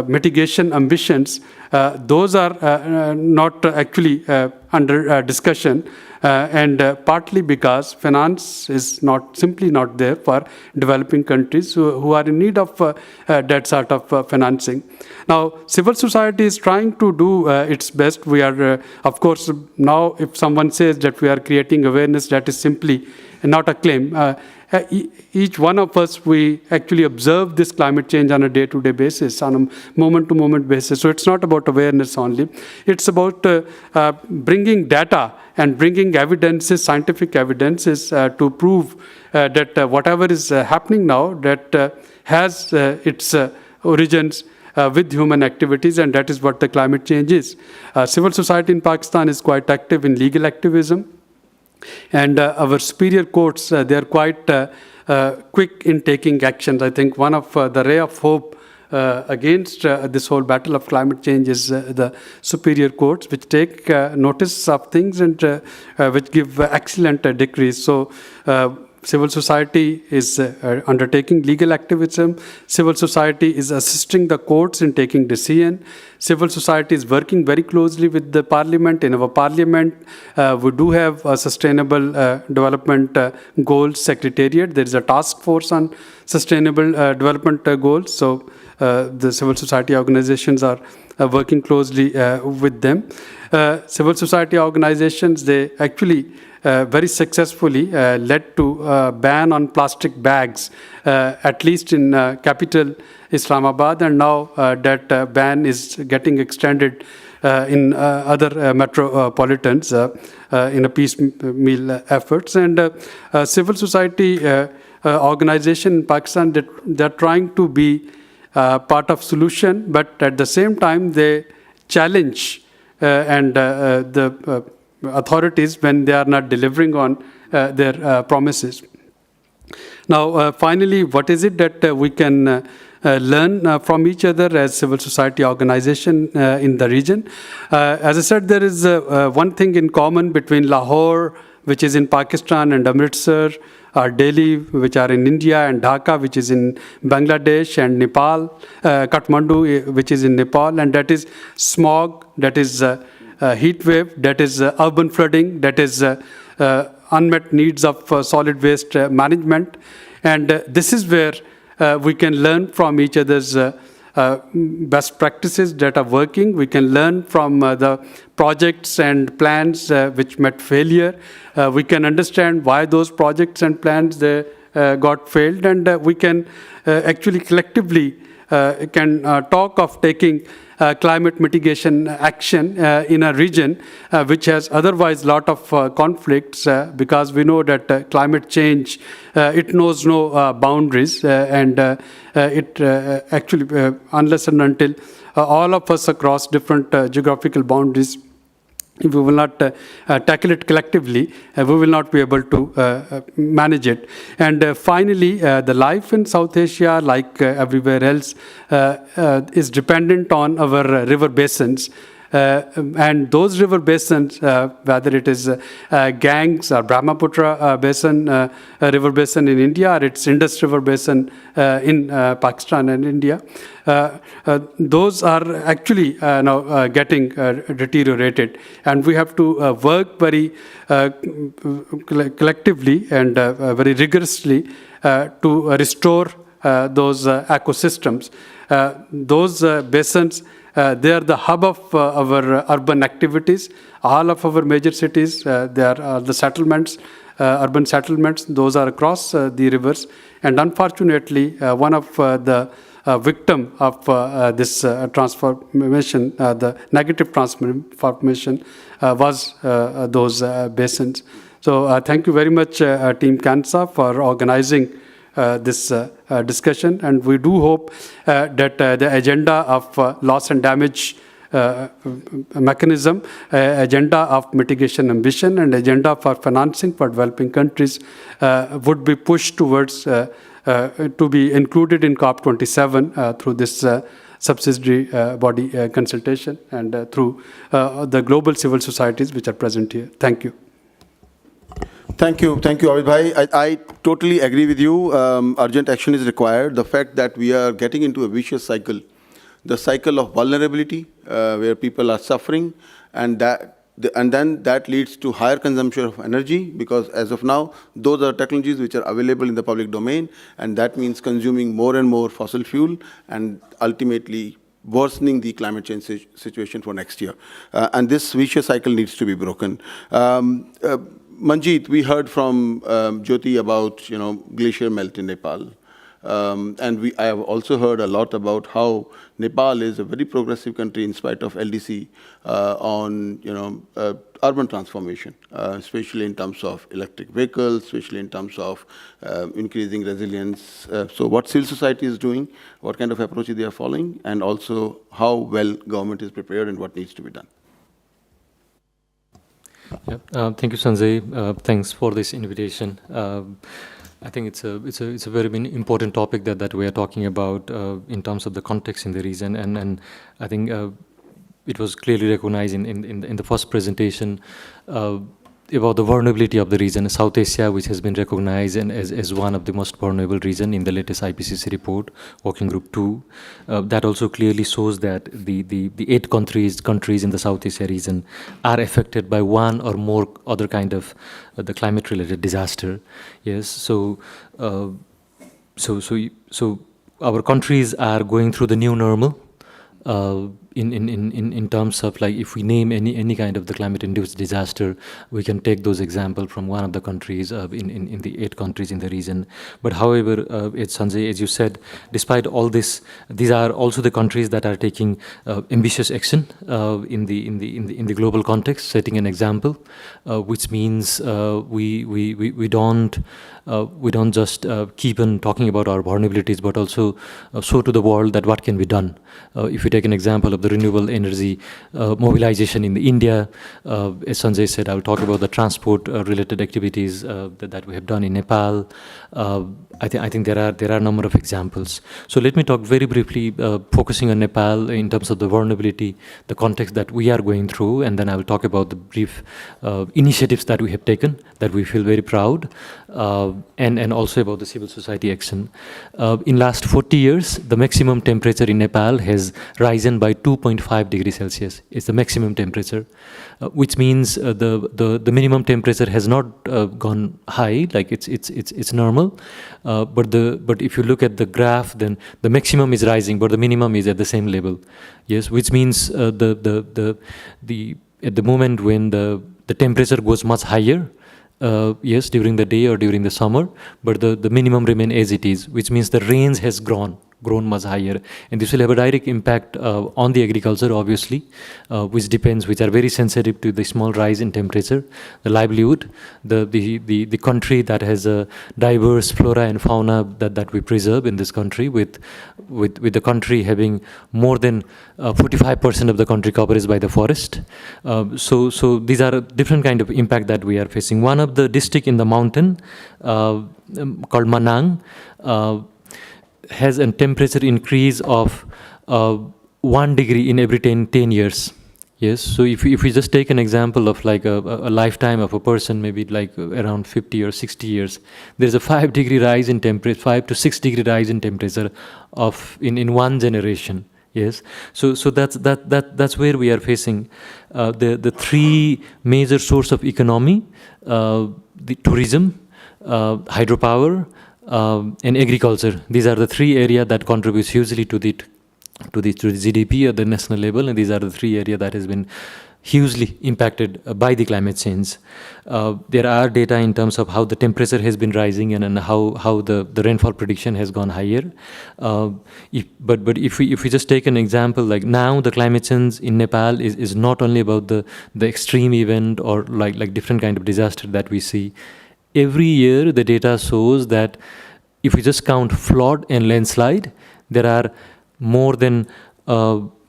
[SPEAKER 4] mitigation ambitions, those are not actually under discussion, and partly because finance is simply not there for developing countries who are in need of that sort of financing. Now, civil society is trying to do its best. We are, of course, now if someone says that we are creating awareness, that is simply not a claim. Each one of us, we actually observe this climate change on a day-to-day basis, on a moment-to-moment basis. So it's not about awareness only. It's about bringing data and bringing evidences, scientific evidences, to prove that whatever is happening now, that has its origins with human activities, and that is what the climate change is. Civil society in Pakistan is quite active in legal activism. And our superior courts, they are quite quick in taking actions. I think one of the ray of hope against this whole battle of climate change is the superior courts, which take notice of things and which give excellent decrees. So civil society is undertaking legal activism. Civil society is assisting the courts in taking decision. Civil society is working very closely with the parliament. In our parliament, we do have a sustainable development goals secretariat. There is a task force on sustainable development goals. So the civil society organizations are working closely with them. Civil society organizations, they actually very successfully led to a ban on plastic bags, at least in capital Islamabad, and now that ban is getting extended in other metropolitans in a piecemeal efforts. And civil society organization in Pakistan, they're trying to be part of solution, but at the same time they challenge and the authorities when they are not delivering on their promises. Now, finally, what is it that we can learn from each other as civil society organization in the region? As I said, there is one thing in common between Lahore, which is in Pakistan, and Amritsar, or Delhi, which are in India, and Dhaka, which is in Bangladesh, and Nepal, Kathmandu, which is in Nepal, and that is smog, that is heat wave, that is urban flooding, that is unmet needs of solid waste management. And this is where we can learn from each other's best practices that are working. We can learn from the projects and plans which met failure. We can understand why those projects and plans got failed, and we can actually collectively can talk of taking climate mitigation action in a region which has otherwise lot of conflicts, because we know that climate change, it knows no boundaries, and it actually, unless and until all of us across different geographical boundaries if we will not tackle it collectively, we will not be able to manage it. And finally, the life in South Asia, like everywhere else, is dependent on our river basins. And those river basins, whether it is Ganges or Brahmaputra basin, river basin in India, or it's Indus River basin in Pakistan and India, those are actually now getting deteriorated. And we have to work very collectively and very rigorously to restore those ecosystems. Those basins, they are the hub of our urban activities. All of our major cities, there are the settlements, urban settlements, those are across the rivers. And unfortunately, one of the victim of this transformation, the negative transformation, was those basins. So thank you very much, Team CANSA, for organizing this discussion, and we do hope that the agenda of loss and damage mechanism, agenda of mitigation ambition, and agenda for financing for developing countries would be pushed towards to be included in COP27 through this subsidiary body consultation and through the global civil societies which are present here. Thank you.
[SPEAKER 1] Thank you, Abid Bhai. I totally agree with you. Urgent action is required. The fact that we are getting into a vicious cycle, the cycle of vulnerability, where people are suffering, and then that leads to higher consumption of energy, because as of now, those are technologies which are available in the public domain, and that means consuming more and more fossil fuel, and ultimately worsening the climate change situation for next year. And this vicious cycle needs to be broken. Manjeet, we heard from Jyoti about glacier melt in Nepal, and I have also heard a lot about how Nepal is a very progressive country in spite of LDC on urban transformation, especially in terms of electric vehicles, especially in terms of increasing resilience. So what civil society is doing, what kind of approach they are following, and also how well government is prepared and what needs to be done.
[SPEAKER 5] Yeah, thank you, Sanjay. Thanks for this invitation. I think it's a very important topic that we are talking about in terms of the context in the region, and I think it was clearly recognized in the first presentation about the vulnerability of the region, South Asia, which has been recognized as one of the most vulnerable region in the latest IPCC report, Working Group 2. That also clearly shows that the 8 countries in the South Asia region are affected by one or more other kind of the climate-related disaster. Yes, so our countries are going through the new normal. In terms of, like, if we name any kind of the climate-induced disaster, we can take those examples from one of the countries in the 8 countries in the region. But however, Sanjay, as you said, despite all this, these are also the countries that are taking ambitious action in the global context, setting an example, which means we don't just keep on talking about our vulnerabilities, but also show to the world that what can be done. If you take an example of the renewable energy mobilization in India, as Sanjay said, I will talk about the transport-related activities that we have done in Nepal. I think there are a number of examples. So let me talk very briefly, focusing on Nepal in terms of the vulnerability, the context that we are going through, and then I will talk about the brief initiatives that we have taken that we feel very proud, and also about the civil society action. In last 40 years, the maximum temperature in Nepal has risen by 2.5 degrees Celsius. It's the maximum temperature, which means the minimum temperature has not gone high, like it's normal. But if you look at the graph, then the maximum is rising, but the minimum is at the same level. Yes, which means at the moment when the temperature goes much higher, yes, during the day or during the summer, but the minimum remain as it is, which means the range has grown grown much higher. And this will have a direct impact on the agriculture, obviously, which are very sensitive to the small rise in temperature, the livelihood, the country that has a diverse flora and fauna that we preserve in this country, with the country having more than 45% of the country coverage by the forest. So these are a different kind of impact that we are facing. One of the district in the mountain called Manang has a temperature increase of 1 degree in every 10 years. Yes, so if we just take an example of like a lifetime of a person, maybe like around 50 or 60 years, there's a 5 degree rise in temperature, 5 to 6 degree rise in temperature in one generation. Yes, so that's where we are facing the three major source of economy: the tourism, hydropower, and agriculture. These are the three areas that contributes hugely to the GDP at the national level, and these are the three areas that has been hugely impacted by the climate change. There are data in terms of how the temperature has been rising and how the rainfall prediction has gone higher. But if we just take an example, like now the climate change in Nepal is not only about the extreme event or like different kind of disaster that we see. Every year the data shows that if we just count flood and landslide, there are more than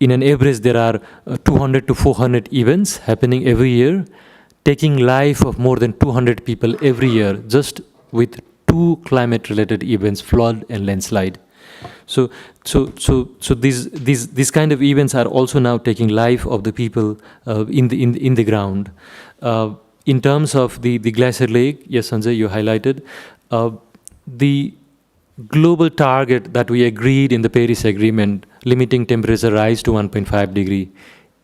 [SPEAKER 5] in an average, there are 200 to 400 events happening every year, taking life of more than 200 people every year, just with two climate-related events, flood and landslide. So these kind of events are also now taking life of the people in the ground. In terms of the glacier lake, yes, Sanjay, you highlighted the global target that we agreed in the Paris Agreement, limiting temperature rise to 1.5 degree.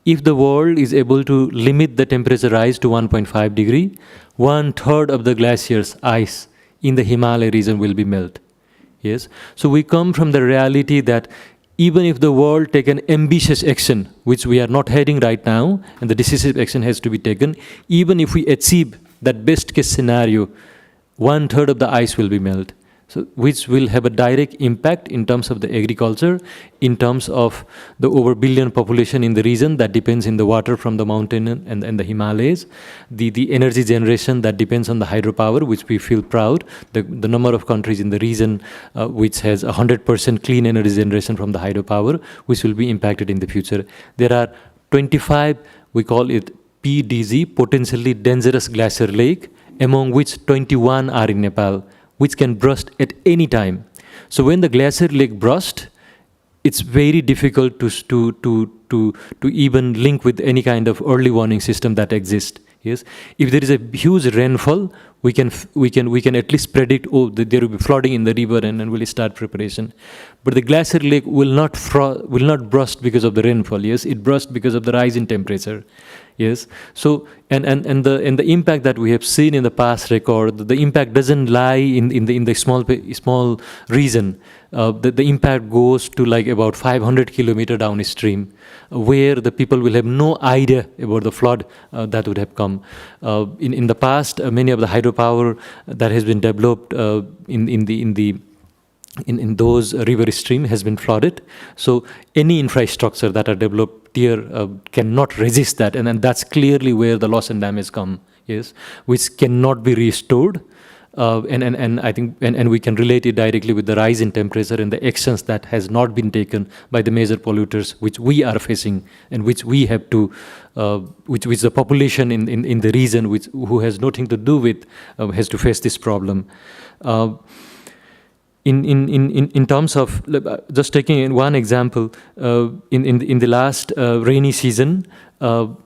[SPEAKER 5] If the world is able to limit the temperature rise to 1.5 degree, 1/3 of the glaciers ice in the Himalaya region will be melt. Yes. So we come from the reality that even if the world take an ambitious action, which we are not heading right now, and the decisive action has to be taken, even if we achieve that best case scenario, 1/3 of the ice will be melt. So, which will have a direct impact in terms of the agriculture, in terms of the over billion population in the region that depends in the water from the mountain and the Himalayas, the energy generation that depends on the hydropower, which we feel proud, the number of countries in the region which has 100% clean energy generation from the hydropower, which will be impacted in the future. There are 25, we call it PDZ, potentially dangerous glacier lake, among which 21 are in Nepal, which can burst at any time. So when the glacier lake bursts, it's very difficult to even link with any kind of early warning system that exists. Yes, if there is a huge rainfall, we can at least predict, oh, there will be flooding in the river, and we'll start preparation. But the glacier lake will not burst because of the rainfall. Yes, it bursts because of the rise in temperature. Yes, so and the impact that we have seen in the past record, the impact doesn't lie in the small region. The impact goes to like about 500 kilometers downstream, where the people will have no idea about the flood that would have come. In the past, many of the hydropower that has been developed in those river stream has been flooded. So any infrastructure that are developed here cannot resist that, and that's clearly where the loss and damage come. Yes, which cannot be restored. And I think we can relate it directly with the rise in temperature and the actions that has not been taken by the major polluters, which we are facing and which we have to, which the population in the region who has nothing to do with has to face this problem. In terms of just taking one example, in the last rainy season, there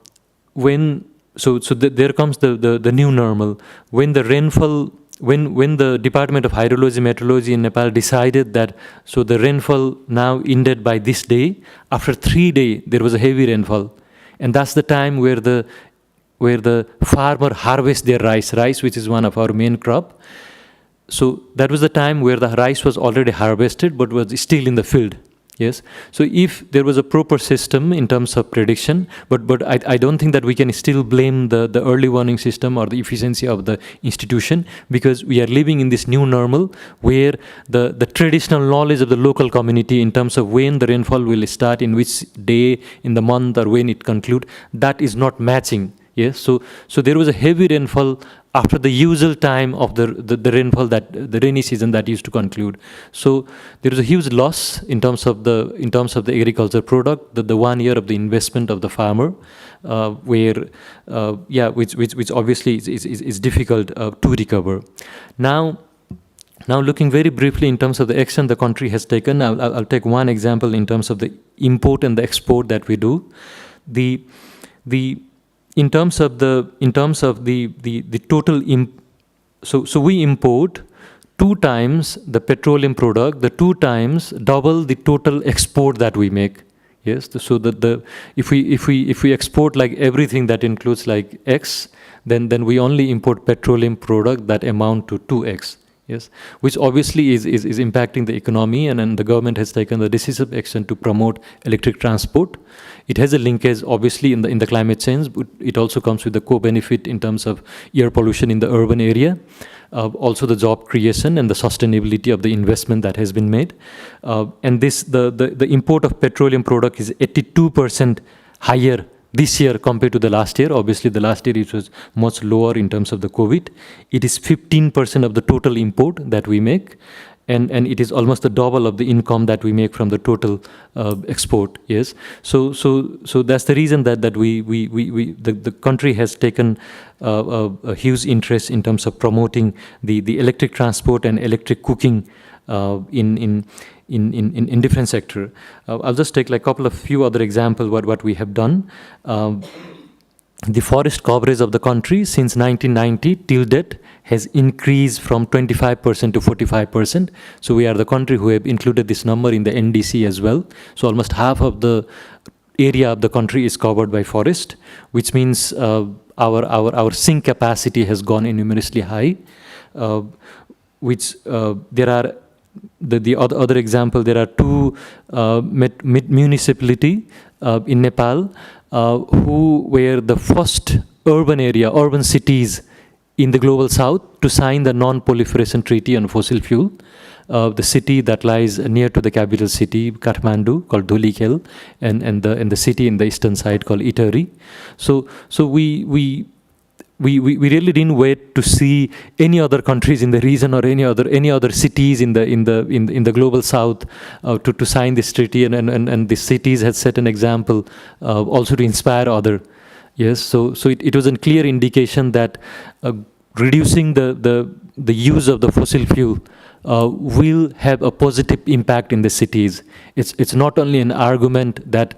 [SPEAKER 5] comes the new normal when the rainfall. When the Department of Hydrology and Meteorology in Nepal decided that, so the rainfall now ended by this day, after 3 days there was a heavy rainfall, and that's the time where the farmer harvests their rice, which is one of our main crop. So that was the time where the rice was already harvested but was still in the field. Yes. So if there was a proper system in terms of prediction, but I don't think that we can still blame the early warning system or the efficiency of the institution, because we are living in this new normal where the traditional knowledge of the local community in terms of when the rainfall will start, in which day, in the month, or when it conclude, that is not matching. Yes. So there was a heavy rainfall after the usual time of the rainfall, that the rainy season that used to conclude. So there is a huge loss in terms of the agriculture product, the 1 year of the investment of the farmer, which obviously is difficult to recover. Now looking very briefly in terms of the action the country has taken, I'll take one example in terms of the import and the export that we do. In terms of the total, so we import 2 times the petroleum product, the 2 times double the total export that we make. Yes, so that if we export like everything that includes like X, then we only import petroleum product that amount to 2X. Yes, which obviously is impacting the economy, and the government has taken the decisive action to promote electric transport. It has a linkage obviously in the climate change, but it also comes with the co-benefit in terms of air pollution in the urban area, also the job creation and the sustainability of the investment that has been made. And the import of petroleum product is 82% higher this year compared to the last year. Obviously, the last year it was much lower in terms of the COVID. It is 15% of the total import that we make, and it is almost the double of the income that we make from the total export. Yes, so that's the reason that the country has taken a huge interest in terms of promoting the electric transport and electric cooking in different sector. I'll just take like few other examples what we have done. The forest coverage of the country since 1990 till date has increased from 25% to 45%. So we are the country who have included this number in the NDC as well. So almost half of the area of the country is covered by forest, which means our sink capacity has gone enormously high. There are the other example. There are 2 municipality in Nepal who were the first urban cities in the global south to sign the non-proliferation treaty on fossil fuel. The city that lies near to the capital city, Kathmandu, called Dhulikhel, and the city in the eastern side called Itari. So we really didn't wait to see any other countries in the region or any other cities in the global south to sign this treaty, and the cities had set an example also to inspire other. Yes, so it was a clear indication that reducing the use of the fossil fuel will have a positive impact in the cities. It's not only an argument that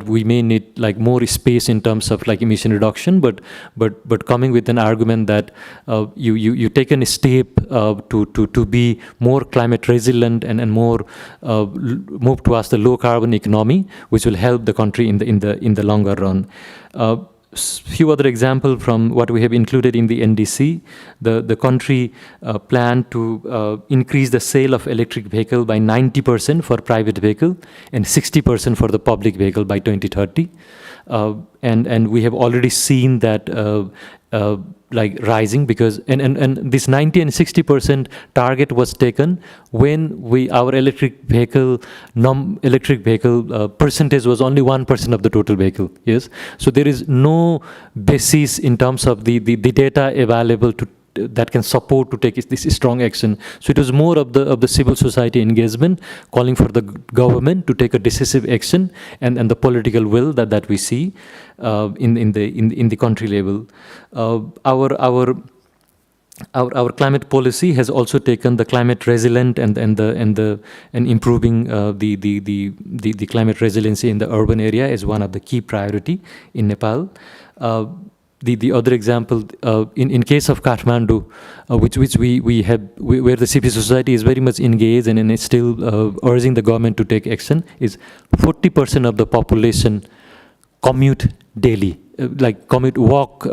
[SPEAKER 5] we may need like more space in terms of like emission reduction, but coming with an argument that you taken a step to be more climate resilient and more move towards the low carbon economy, which will help the country in the longer run. Few other examples from what we have included in the NDC. The country planned to increase the sale of electric vehicle by 90% for private vehicle and 60% for the public vehicle by 2030. And we have already seen that like rising, because and this 90 and 60% target was taken when our electric vehicle percentage was only 1% of the total vehicle. Yes, so there is no basis in terms of the data available that can support to take this strong action. So it was more of the civil society engagement, calling for the government to take a decisive action, and the political will that we see in the country level. Our climate policy has also taken the climate resilient and improving the climate resiliency in the urban area as one of the key priority in Nepal. The other example, in case of Kathmandu, which we have, where the civil society is very much engaged and is still urging the government to take action, is 40% of the population commute daily. walk.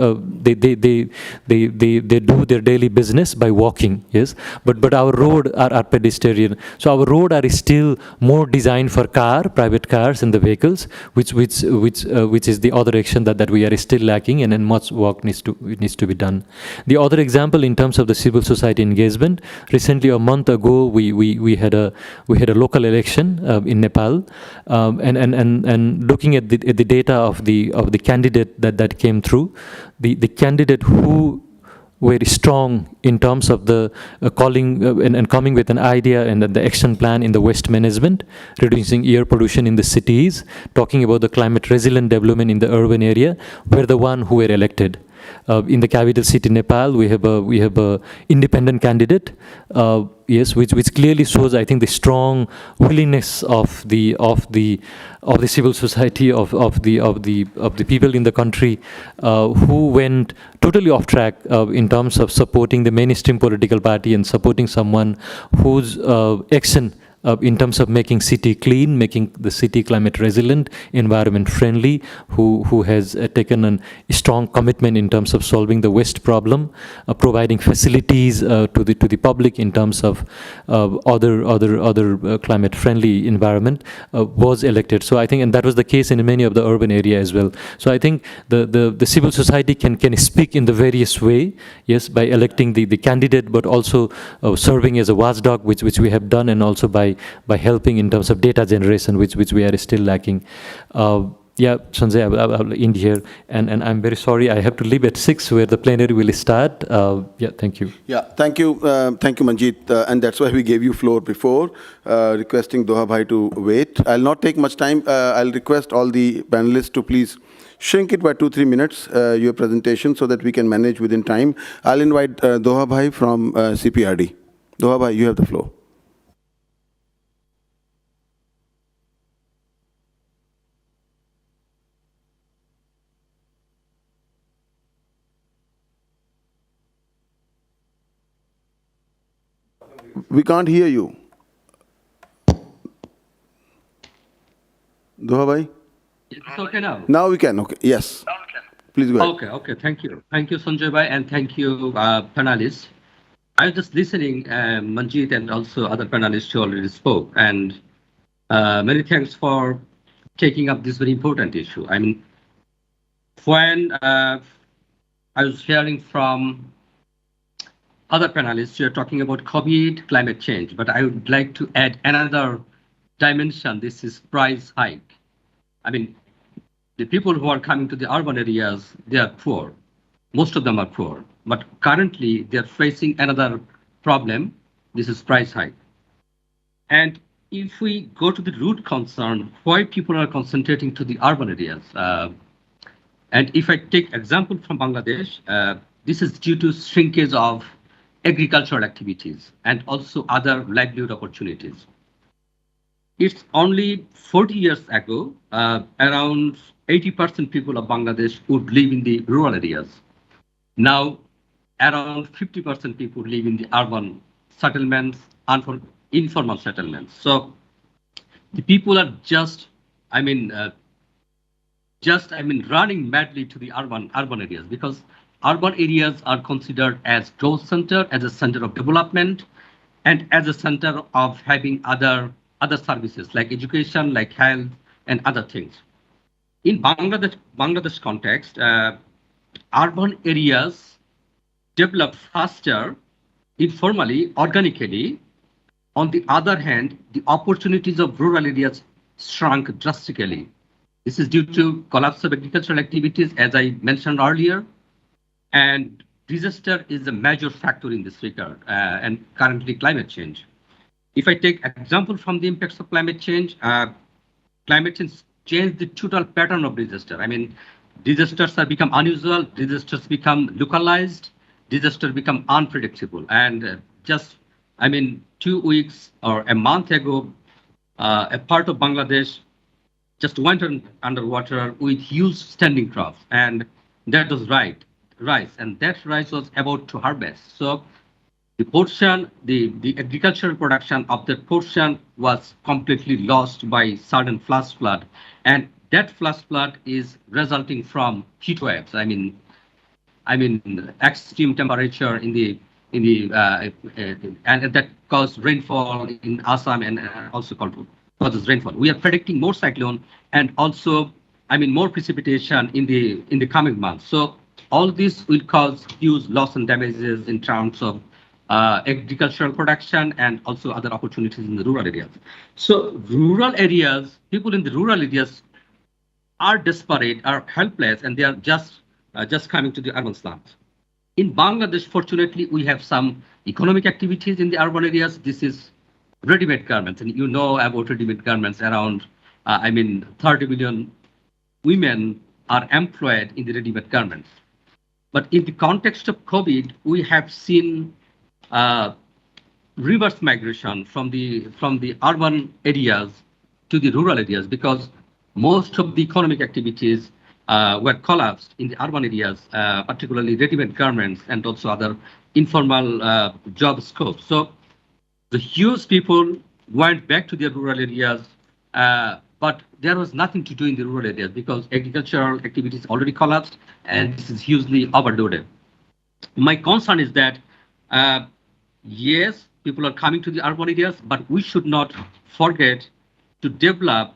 [SPEAKER 5] They do their daily business by walking. Yes, but our road are pedestrian. So our road are still more designed for private cars and the vehicles, which is the other action that we are still lacking, and then much work needs to be done. The other example in terms of the civil society engagement, recently a month ago we had a local election in Nepal, and looking at the data of the candidate that came through, the candidate who were strong in terms of the calling and coming with an idea and the action plan in the waste management, reducing air pollution in the cities, talking about the climate resilient development in the urban area, were the one who were elected. In the capital city Nepal, we have a independent candidate, yes, which clearly shows, I think, the strong willingness of the civil society of the people in the country, who went totally off track in terms of supporting the mainstream political party and supporting someone whose action in terms of making city clean, making the city climate resilient, environment friendly, who has taken a strong commitment in terms of solving the waste problem, providing facilities to the public in terms of other climate friendly environment, was elected. So I think, and that was the case in many of the urban area as well. So I think the civil society can speak in the various way, yes, by electing the candidate, but also serving as a watchdog, which we have done, and also by helping in terms of data generation, which we are still lacking. Yeah, Sanjay, I'll end here, and I'm very sorry I have to leave at 6 where the plenary will start. Yeah, thank you.
[SPEAKER 1] Yeah, thank you, Manjeet, and that's why we gave you floor before, requesting Doha Bhai to wait. I'll not take much time. I'll request all the panelists to please shrink it by 2-3 minutes, your presentation, so that we can manage within time. I'll invite Doha Bhai from CPRD. Doha Bhai, you have the floor. We can't hear you. Doha Bhai?
[SPEAKER 6] It's okay now.
[SPEAKER 1] Now we can, okay. Yes.
[SPEAKER 6] Now we can.
[SPEAKER 1] Please go ahead.
[SPEAKER 6] Okay, thank you. Thank you, Sanjay Bhai, and thank you, panelists. I was just listening, Manjeet and also other panelists who already spoke, and many thanks for taking up this very important issue. I mean, when I was hearing from other panelists, you're talking about COVID, climate change, but I would like to add another dimension. This is price hike. I mean, the people who are coming to the urban areas, they are poor. Most of them are poor, but currently they're facing another problem. This is price hike. And if we go to the root concern, why people are concentrating to the urban areas, and if I take example from Bangladesh, this is due to shrinkage of agricultural activities and also other livelihood opportunities. It's only 40 years ago, around 80% people of Bangladesh would live in the rural areas. Now, around 50% people live in the urban settlements, informal settlements. So the people are running madly to the urban areas, because urban areas are considered as growth center, as a center of development, and as a center of having other services like education, like health, and other things. In Bangladesh context, urban areas develop faster, informally, organically. On the other hand, the opportunities of rural areas shrunk drastically. This is due to collapse of agricultural activities, as I mentioned earlier, and disaster is a major factor in this regard, and currently climate change. If I take example from the impacts of climate change changed the total pattern of disaster. I mean, disasters have become unusual, disasters become localized, disasters become unpredictable. And 2 weeks or a month ago, a part of Bangladesh just went underwater with huge standing crops, and that was rice, and that rice was about to harvest. So the portion, the agricultural production of that portion was completely lost by sudden flash flood, and that flash flood is resulting from heat waves. I mean, extreme temperature and that caused rainfall in Assam and also causes rainfall. We are predicting more cyclone and also, more precipitation in the coming months. So all this will cause huge loss and damages in terms of agricultural production and also other opportunities in the rural areas. So rural areas, people in the rural areas are desperate, are helpless, and they are just coming to the urban slums. In Bangladesh, fortunately, we have some economic activities in the urban areas. This is ready-made garments, and you know about ready-made garments. Around, 30 million women are employed in the ready-made garments. But in the context of COVID, we have seen reverse migration from the urban areas to the rural areas because most of the economic activities were collapsed in the urban areas, particularly ready-made garments and also other informal job scopes. So the huge people went back to their rural areas, but there was nothing to do in the rural areas because agricultural activities already collapsed and this is hugely overloaded. My concern is that, yes, people are coming to the urban areas, but we should not forget to develop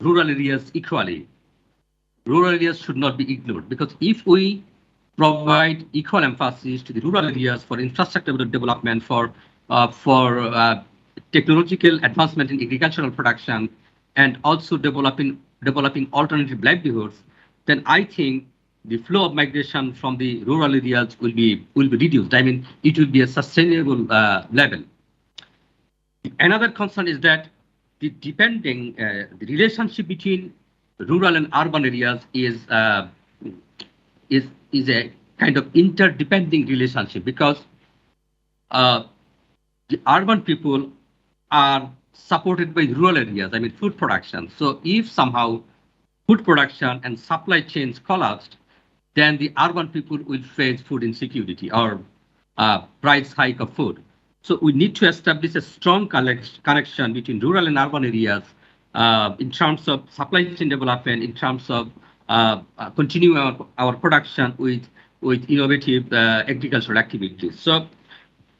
[SPEAKER 6] rural areas equally. Rural areas should not be ignored because if we provide equal emphasis to the rural areas for infrastructure development, for technological advancement in agricultural production, and also developing alternative livelihoods, then I think the flow of migration from the rural areas will be reduced. It will be a sustainable level. Another concern is that the relationship between rural and urban areas is a kind of interdependent relationship because the urban people are supported by rural areas, food production. So if somehow food production and supply chains collapsed, then the urban people will face food insecurity or price hike of food. So we need to establish a strong connection between rural and urban areas in terms of supply chain development, in terms of continuing our production with innovative agricultural activities.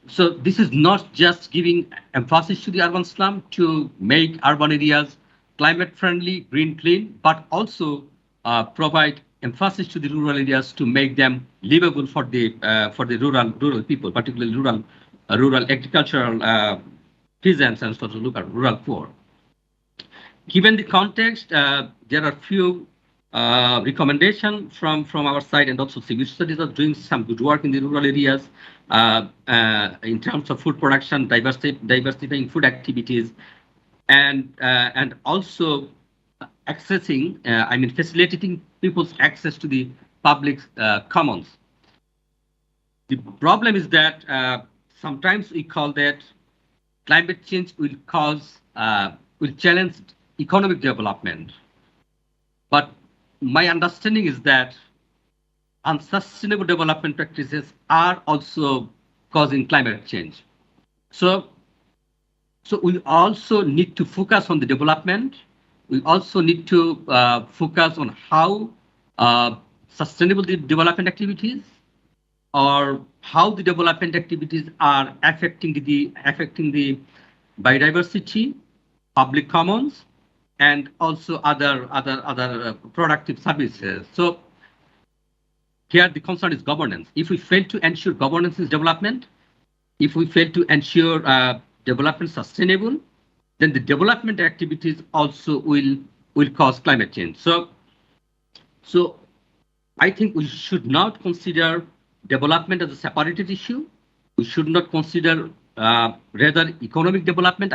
[SPEAKER 6] So this is not just giving emphasis to the urban slum to make urban areas climate friendly, green, clean, but also provide emphasis to the rural areas to make them livable for the rural people, particularly rural agricultural peasants and sort of rural poor. Given the context, there are few recommendations from our side, and also civil studies are doing some good work in the rural areas in terms of food production, diversifying food activities, and also accessing, facilitating people's access to the public commons. The problem is that sometimes we call that climate change will challenge economic development. But my understanding is that unsustainable development practices are also causing climate change. So we also need to focus on the development. We also need to focus on how sustainable the development activities or how the development activities are affecting the biodiversity, public commons, and also other productive services. So here the concern is governance. If we fail to ensure governance is development, if we fail to ensure development sustainable, then the development activities also will cause climate change. So I think we should not consider development as a separated issue. We should not consider rather economic development,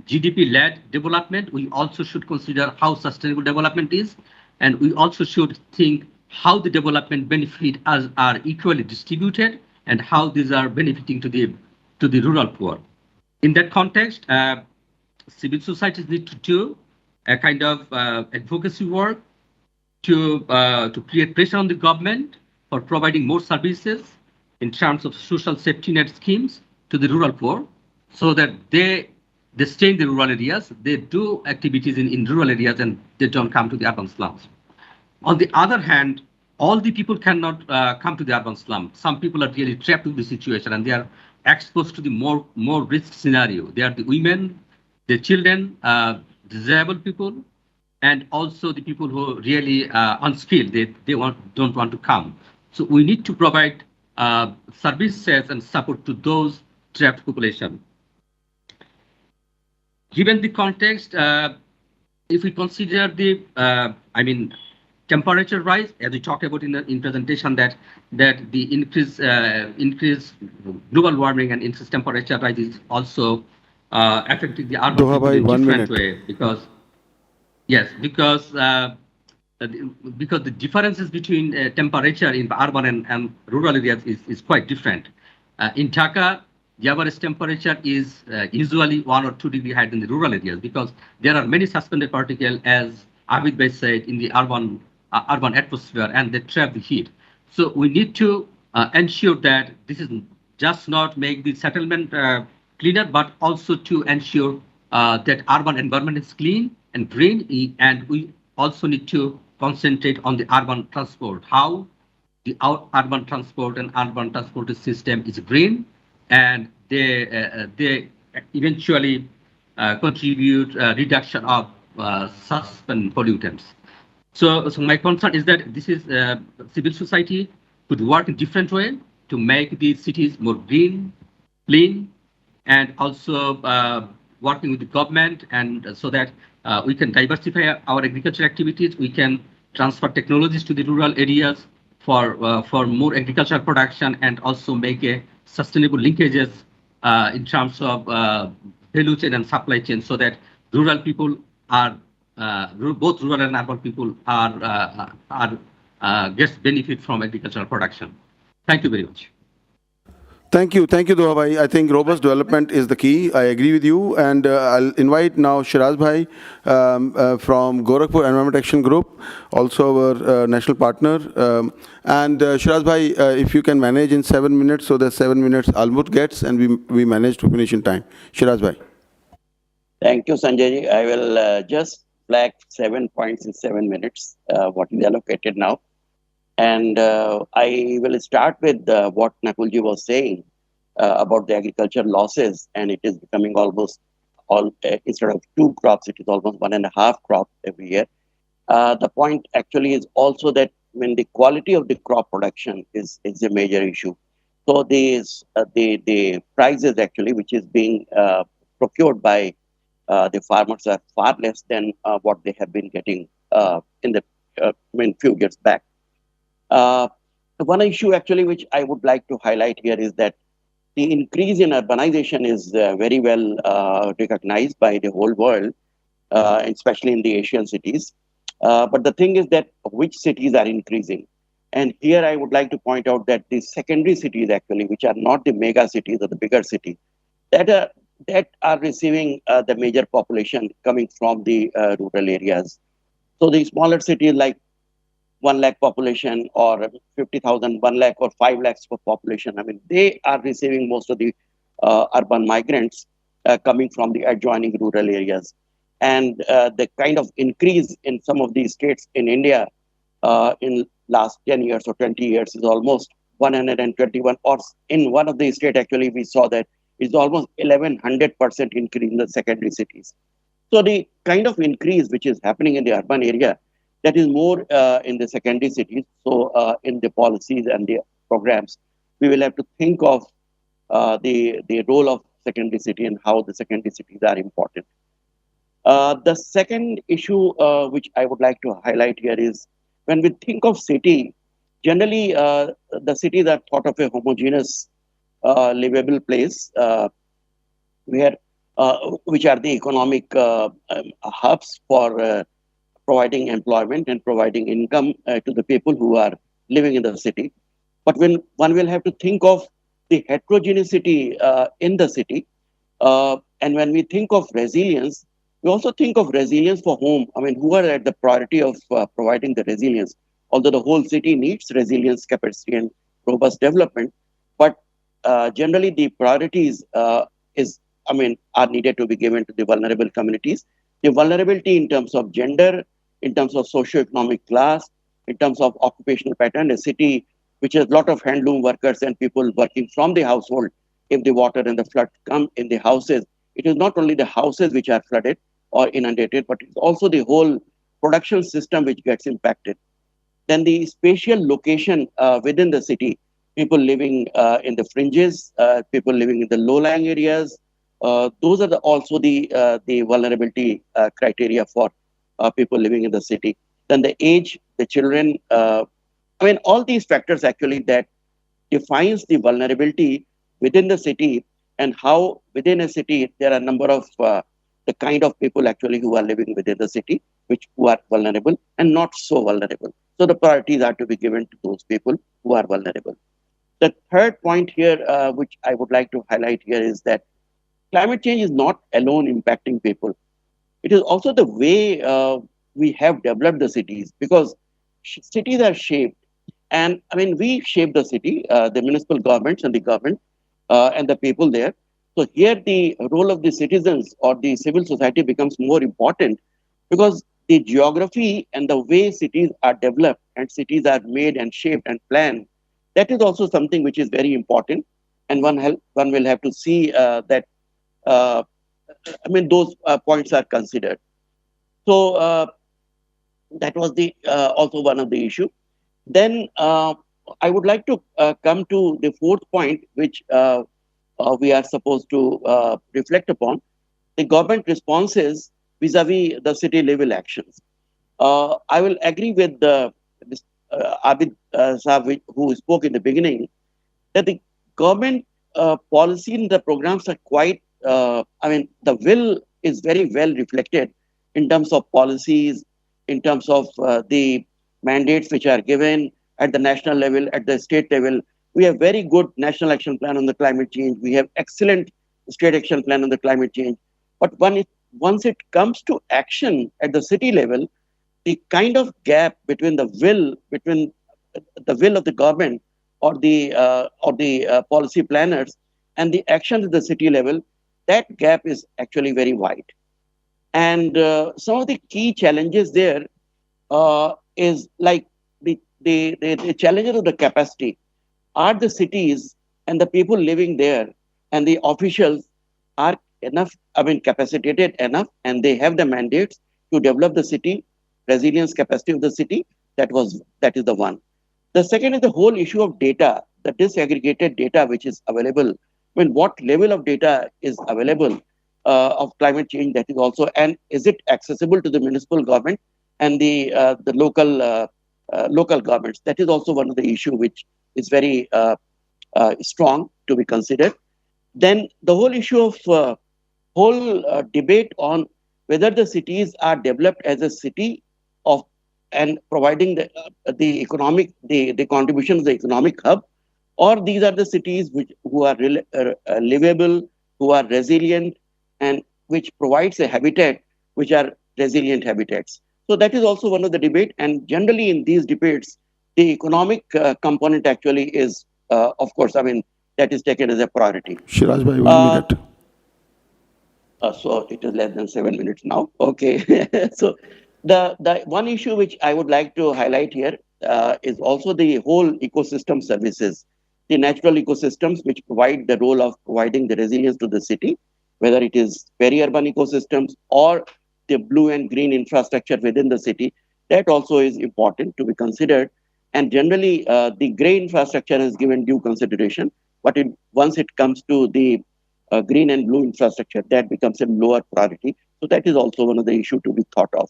[SPEAKER 6] GDP-led development. We also should consider how sustainable development is, and we also should think how the development benefits are equally distributed and how these are benefiting to the rural poor. In that context, civil societies need to do a kind of advocacy work to create pressure on the government for providing more services in terms of social safety net schemes to the rural poor, so that they they stay in the rural areas, they do activities in rural areas, and they don't come to the urban slums. On the other hand, all the people cannot come to the urban slum. Some people are really trapped in the situation, and they are exposed to the more risk scenario. They are the women, the children, disabled people, and also the people who are really unskilled. They don't want to come. So we need to provide services and support to those trapped population. Given the context, if we consider the, temperature rise, as we talked about in presentation, that the increase global warming and increased temperature rise is also affecting the urban people in different way, because yes, because the differences between temperature in urban and rural areas is quite different. In Dhaka, the average temperature is usually 1 or 2 degrees higher than the rural areas, because there are many suspended particles, as Abid Bhai said, in the urban atmosphere, and they trap the heat. So we need to ensure that this is just not make the settlement cleaner, but also to ensure that urban environment is clean and green, and we also need to concentrate on the urban transport, how the urban transport and urban transport system is green, and they eventually contribute reduction of suspend pollutants. So my concern is that this is civil society could work in different way to make these cities more green, clean, and also working with the government, and so that we can diversify our agriculture activities. We can transfer technologies to the rural areas for more agricultural production, and also make a sustainable linkages in terms of value chain and supply chain, so that rural people are both rural and urban people are gets benefit from agricultural production. Thank you very much.
[SPEAKER 1] Thank you, Doha Bhai. I think robust development is the key. I agree with you, and I'll invite now Shriaz Bhai from Gorakhpur Environment Action Group, also our national partner. And Shriaz Bhai, if you can manage in 7 minutes, so that 7 minutes Almuth gets, and we manage to finish in time. Shriaz Bhai.
[SPEAKER 7] Thank you, Sanjay ji. I will just flag 7 points in 7 minutes, what is allocated now. And I will start with what Nakulji was saying about the agriculture losses, and it is becoming almost instead of 2 crops, it is almost 1.5 crops every year. The point actually is also that when the quality of the crop production is a major issue. So the prices actually, which is being procured by the farmers, are far less than what they have been getting in the few years back. One issue actually which I would like to highlight here is that the increase in urbanization is very well recognized by the whole world, especially in the Asian cities. But the thing is that which cities are increasing? And here I would like to point out that the secondary cities actually, which are not the mega cities or the bigger cities, that are receiving the major population coming from the rural areas. So the smaller cities like 1 lakh population, or 50,000, 1 lakh, or 5 lakhs per population, I mean, they are receiving most of the urban migrants coming from the adjoining rural areas. And the kind of increase in some of these states in India in last 10 years or 20 years is almost 121, or in one of the states actually we saw that it's almost 1100% increase in the secondary cities. So the kind of increase which is happening in the urban area, that is more in the secondary cities. So in the policies and the programs, we will have to think of the role of secondary city and how the secondary cities are important. The second issue which I would like to highlight here is when we think of city, generally the cities are thought of a homogeneous livable place where which are the economic hubs for providing employment and providing income to the people who are living in the city. But when one will have to think of the heterogeneity in the city, and when we think of resilience, we also think of resilience for whom? I mean, who are at the priority of providing the resilience? Although the whole city needs resilience, capacity, and robust development, but generally the priorities is are needed to be given to the vulnerable communities. The vulnerability in terms of gender, in terms of socio-economic class, in terms of occupational pattern, a city which has a lot of handloom workers and people working from the household. If the water and the flood come in the houses, it is not only the houses which are flooded or inundated, but it's also the whole production system which gets impacted. Then the spatial location within the city, people living in the fringes, people living in the low-lying areas, those are also the vulnerability criteria for people living in the city. Then the age, the children, all these factors actually that defines the vulnerability within the city, and how within a city there are a number of the kind of people actually who are living within the city, who are vulnerable and not so vulnerable. So the priorities are to be given to those people who are vulnerable. The third point here, which I would like to highlight here, is that climate change is not alone impacting people. It is also the way we have developed the cities, because cities are shaped. And we shape the city, the municipal governments and the government and the people there. So here the role of the citizens or the civil society becomes more important, because the geography and the way cities are developed and cities are made and shaped and planned, that is also something which is very important. And one will have to see that those points are considered. So that was the also one of the issue. Then I would like to come to the fourth point, which we are supposed to reflect upon: the government responses vis-a-vis the city level actions. I will agree with Abid Saab, who spoke in the beginning, that the government policy and the programs are quite, the will is very well reflected in terms of policies, in terms of the mandates which are given at the national level, at the state level. We have very good national action plan on the climate change. We have excellent state action plan on the climate change. But once it comes to action at the city level, the kind of gap between the will of the government or the policy planners and the actions at the city level, that gap is actually very wide. And some of the key challenges there is like the challenges of the capacity. Are the cities and the people living there and the officials are enough, capacitated enough, and they have the mandates to develop the city, resilience capacity of the city? That is the one. The second is the whole issue of data, the disaggregated data which is available. What level of data is available of climate change, that is also, and is it accessible to the municipal government and the local governments? That is also one of the issue which is very strong to be considered. Then the whole issue of debate on whether the cities are developed as a city of and providing the economic the contribution of the economic hub, or these are the cities who are livable, who are resilient, and which provides a habitat which are resilient habitats. So that is also one of the debate. And generally in these debates, the economic component actually is, of course, that is taken as a priority.
[SPEAKER 1] Shriaz bhai, 1 minute.
[SPEAKER 7] So it is less than 7 minutes now. Okay. So the one issue which I would like to highlight here is also the whole ecosystem services, the natural ecosystems which provide the role of providing the resilience to the city, whether it is peri-urban ecosystems or the blue and green infrastructure within the city. That also is important to be considered. And generally, the grey infrastructure is given due consideration, but once it comes to the green and blue infrastructure, that becomes a lower priority. So that is also one of the issues to be thought of.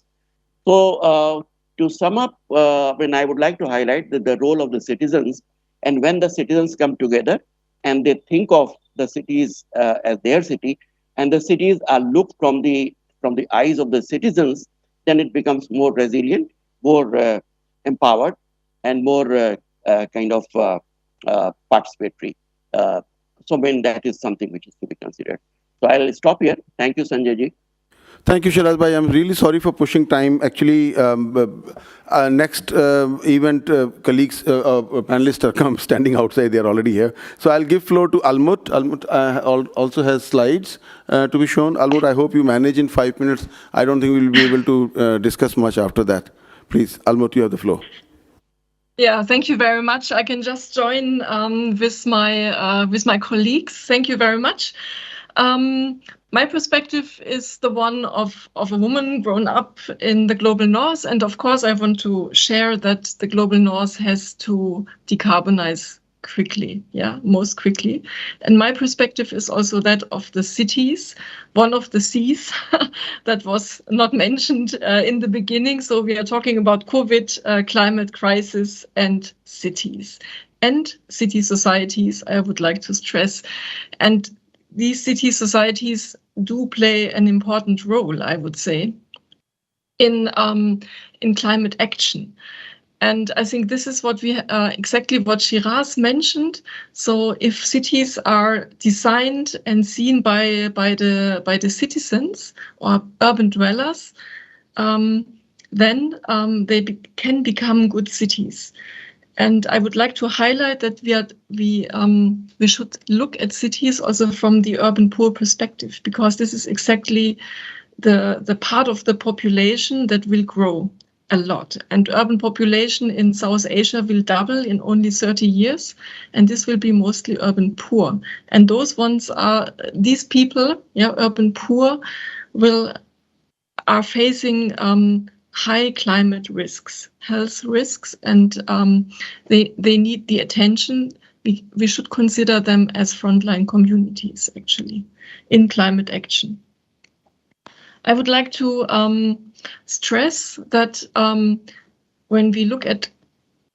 [SPEAKER 7] So to sum up, I would like to highlight the role of the citizens, and when the citizens come together and they think of the cities as their city, and the cities are looked from the eyes of the citizens, then it becomes more resilient, more empowered, and more participatory. So that is something which is to be considered. So I'll stop here. Thank you, Sanjay ji.
[SPEAKER 1] Thank you, Shriaz bhai. I'm really sorry for pushing time. Actually, next event, colleagues, panelists are standing outside. They are already here. So I'll give floor to Almuth. Almuth also has slides to be shown. Almuth, I hope you manage in 5 minutes. I don't think we'll be able to discuss much after that. Please, Almuth, you have the floor.
[SPEAKER 8] Yeah, thank you very much. I can just join with my colleagues. Thank you very much. My perspective is the one of a woman grown up in the global north. And of course, I want to share that the global north has to decarbonize quickly, most quickly. And my perspective is also that of the cities, one of the Cs that was not mentioned in the beginning. So we are talking about COVID, climate crisis, and cities. And city societies, I would like to stress. And these city societies do play an important role, I would say, in climate action. And I think this is what we exactly what Shriaz mentioned. So if cities are designed and seen by the citizens or urban dwellers, then they can become good cities. And I would like to highlight that we should look at cities also from the urban poor perspective, because this is exactly the part of the population that will grow a lot. And urban population in South Asia will double in only 30 years, and this will be mostly urban poor. And these people, urban poor, are facing high climate risks, health risks, and they need the attention. We should consider them as frontline communities, actually, in climate action. I would like to stress that when we look at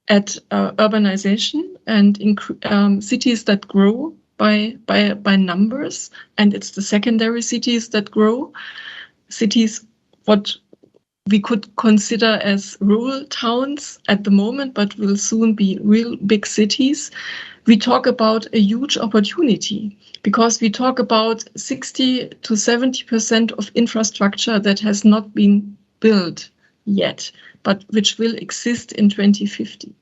[SPEAKER 8] urbanization and cities that grow by numbers, and it's the secondary cities that grow, cities what we could consider as rural towns at the moment, but will soon be real big cities. We talk about a huge opportunity, because we talk about 60 to 70% of infrastructure that has not been built yet, but which will exist in 2050.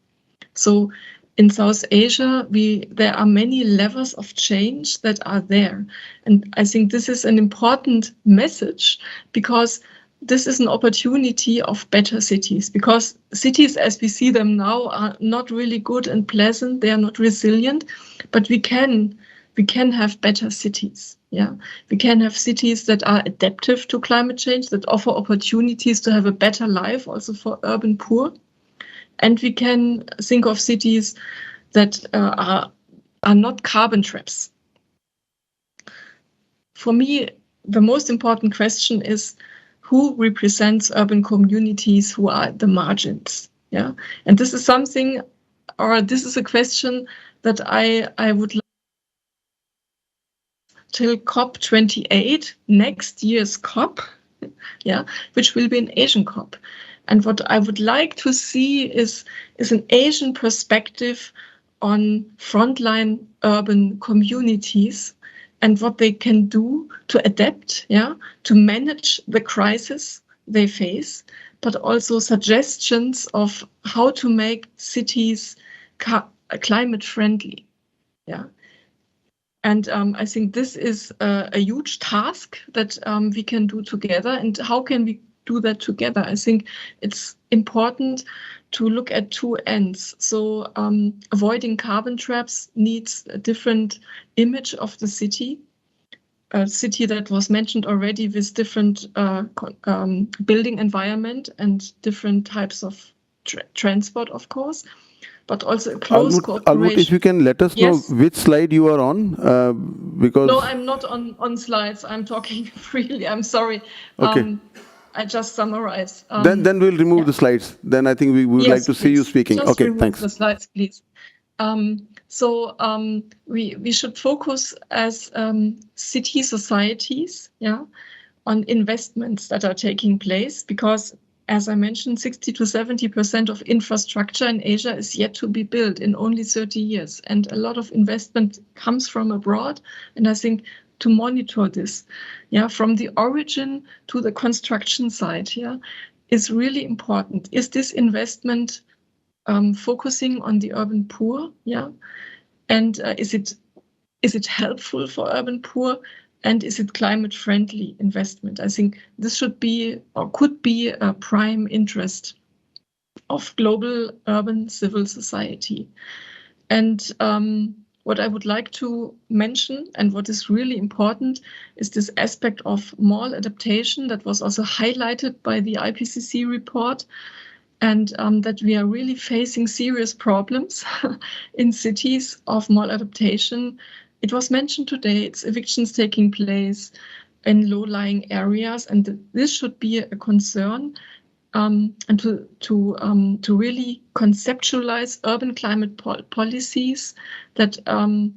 [SPEAKER 8] So in South Asia, there are many levels of change that are there. And I think this is an important message, because this is an opportunity of better cities, because cities as we see them now are not really good and pleasant. They are not resilient, but we can have better cities. We can have cities that are adaptive to climate change, that offer opportunities to have a better life also for urban poor. And we can think of cities that are not carbon traps. For me, the most important question is, who represents urban communities who are at the margins? And this is something, or this is a question that I would like till COP28, next year's COP, which will be an Asian COP. And what I would like to see is an Asian perspective on frontline urban communities and what they can do to adapt, to manage the crisis they face, but also suggestions of how to make cities climate friendly. And I think this is a huge task that we can do together. And how can we do that together? I think it's important to look at two ends. So avoiding carbon traps needs a different image of the city, a city that was mentioned already with different building environment and different types of transport, of course, but also a close cooperation.
[SPEAKER 1] Almuth, if you can let us know which slide you are on, because...
[SPEAKER 8] No, I'm not on slides. I'm talking freely. I'm sorry.
[SPEAKER 1] Okay.
[SPEAKER 8] I just summarize.
[SPEAKER 1] Then we'll remove the slides. Then I think we would like to see you speaking.
[SPEAKER 8] Just
[SPEAKER 1] okay,
[SPEAKER 8] remove
[SPEAKER 1] thanks.
[SPEAKER 8] The slides, please. So we should focus as city societies, on investments that are taking place, because, as I mentioned, 60 to 70% of infrastructure in Asia is yet to be built in only 30 years. And a lot of investment comes from abroad. And I think monitor this, yeah, from the origin to the construction site, yeah, is really important. Is this investment focusing on the urban poor, yeah, and is it helpful for urban poor, and is it climate friendly investment? I think this should be or could be a prime interest of global urban civil society. And what I would like to mention, and what is really important, is this aspect of mall adaptation that was also highlighted by the IPCC report, and that we are really facing serious problems in cities of mall adaptation. It was mentioned today, it's evictions taking place in low-lying areas, and this should be a concern, and to really conceptualize urban climate policies that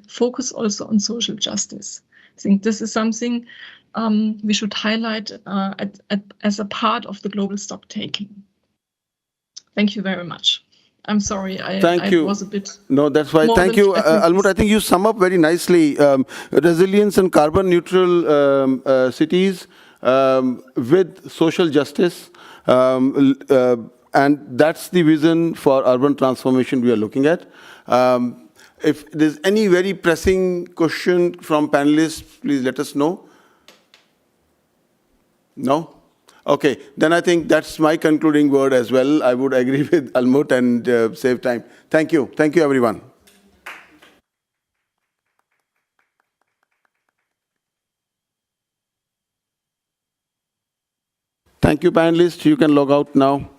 [SPEAKER 8] focus also on social justice. I think this is something we should highlight as a part of the global stock taking. Thank you very much. I'm sorry,
[SPEAKER 1] Thank you.
[SPEAKER 8] Was a bit.
[SPEAKER 1] No, that's why. Thank you, Almuth. I think you sum up very nicely resilience and carbon neutral cities with social justice. And that's the vision for urban transformation we are looking at. If there's any very pressing question from panelists, please let us know. No? Okay, then I think that's my concluding word as well. I would agree with Almuth and save time. Thank you. Thank you, everyone. Thank you, panelists. You can log out now.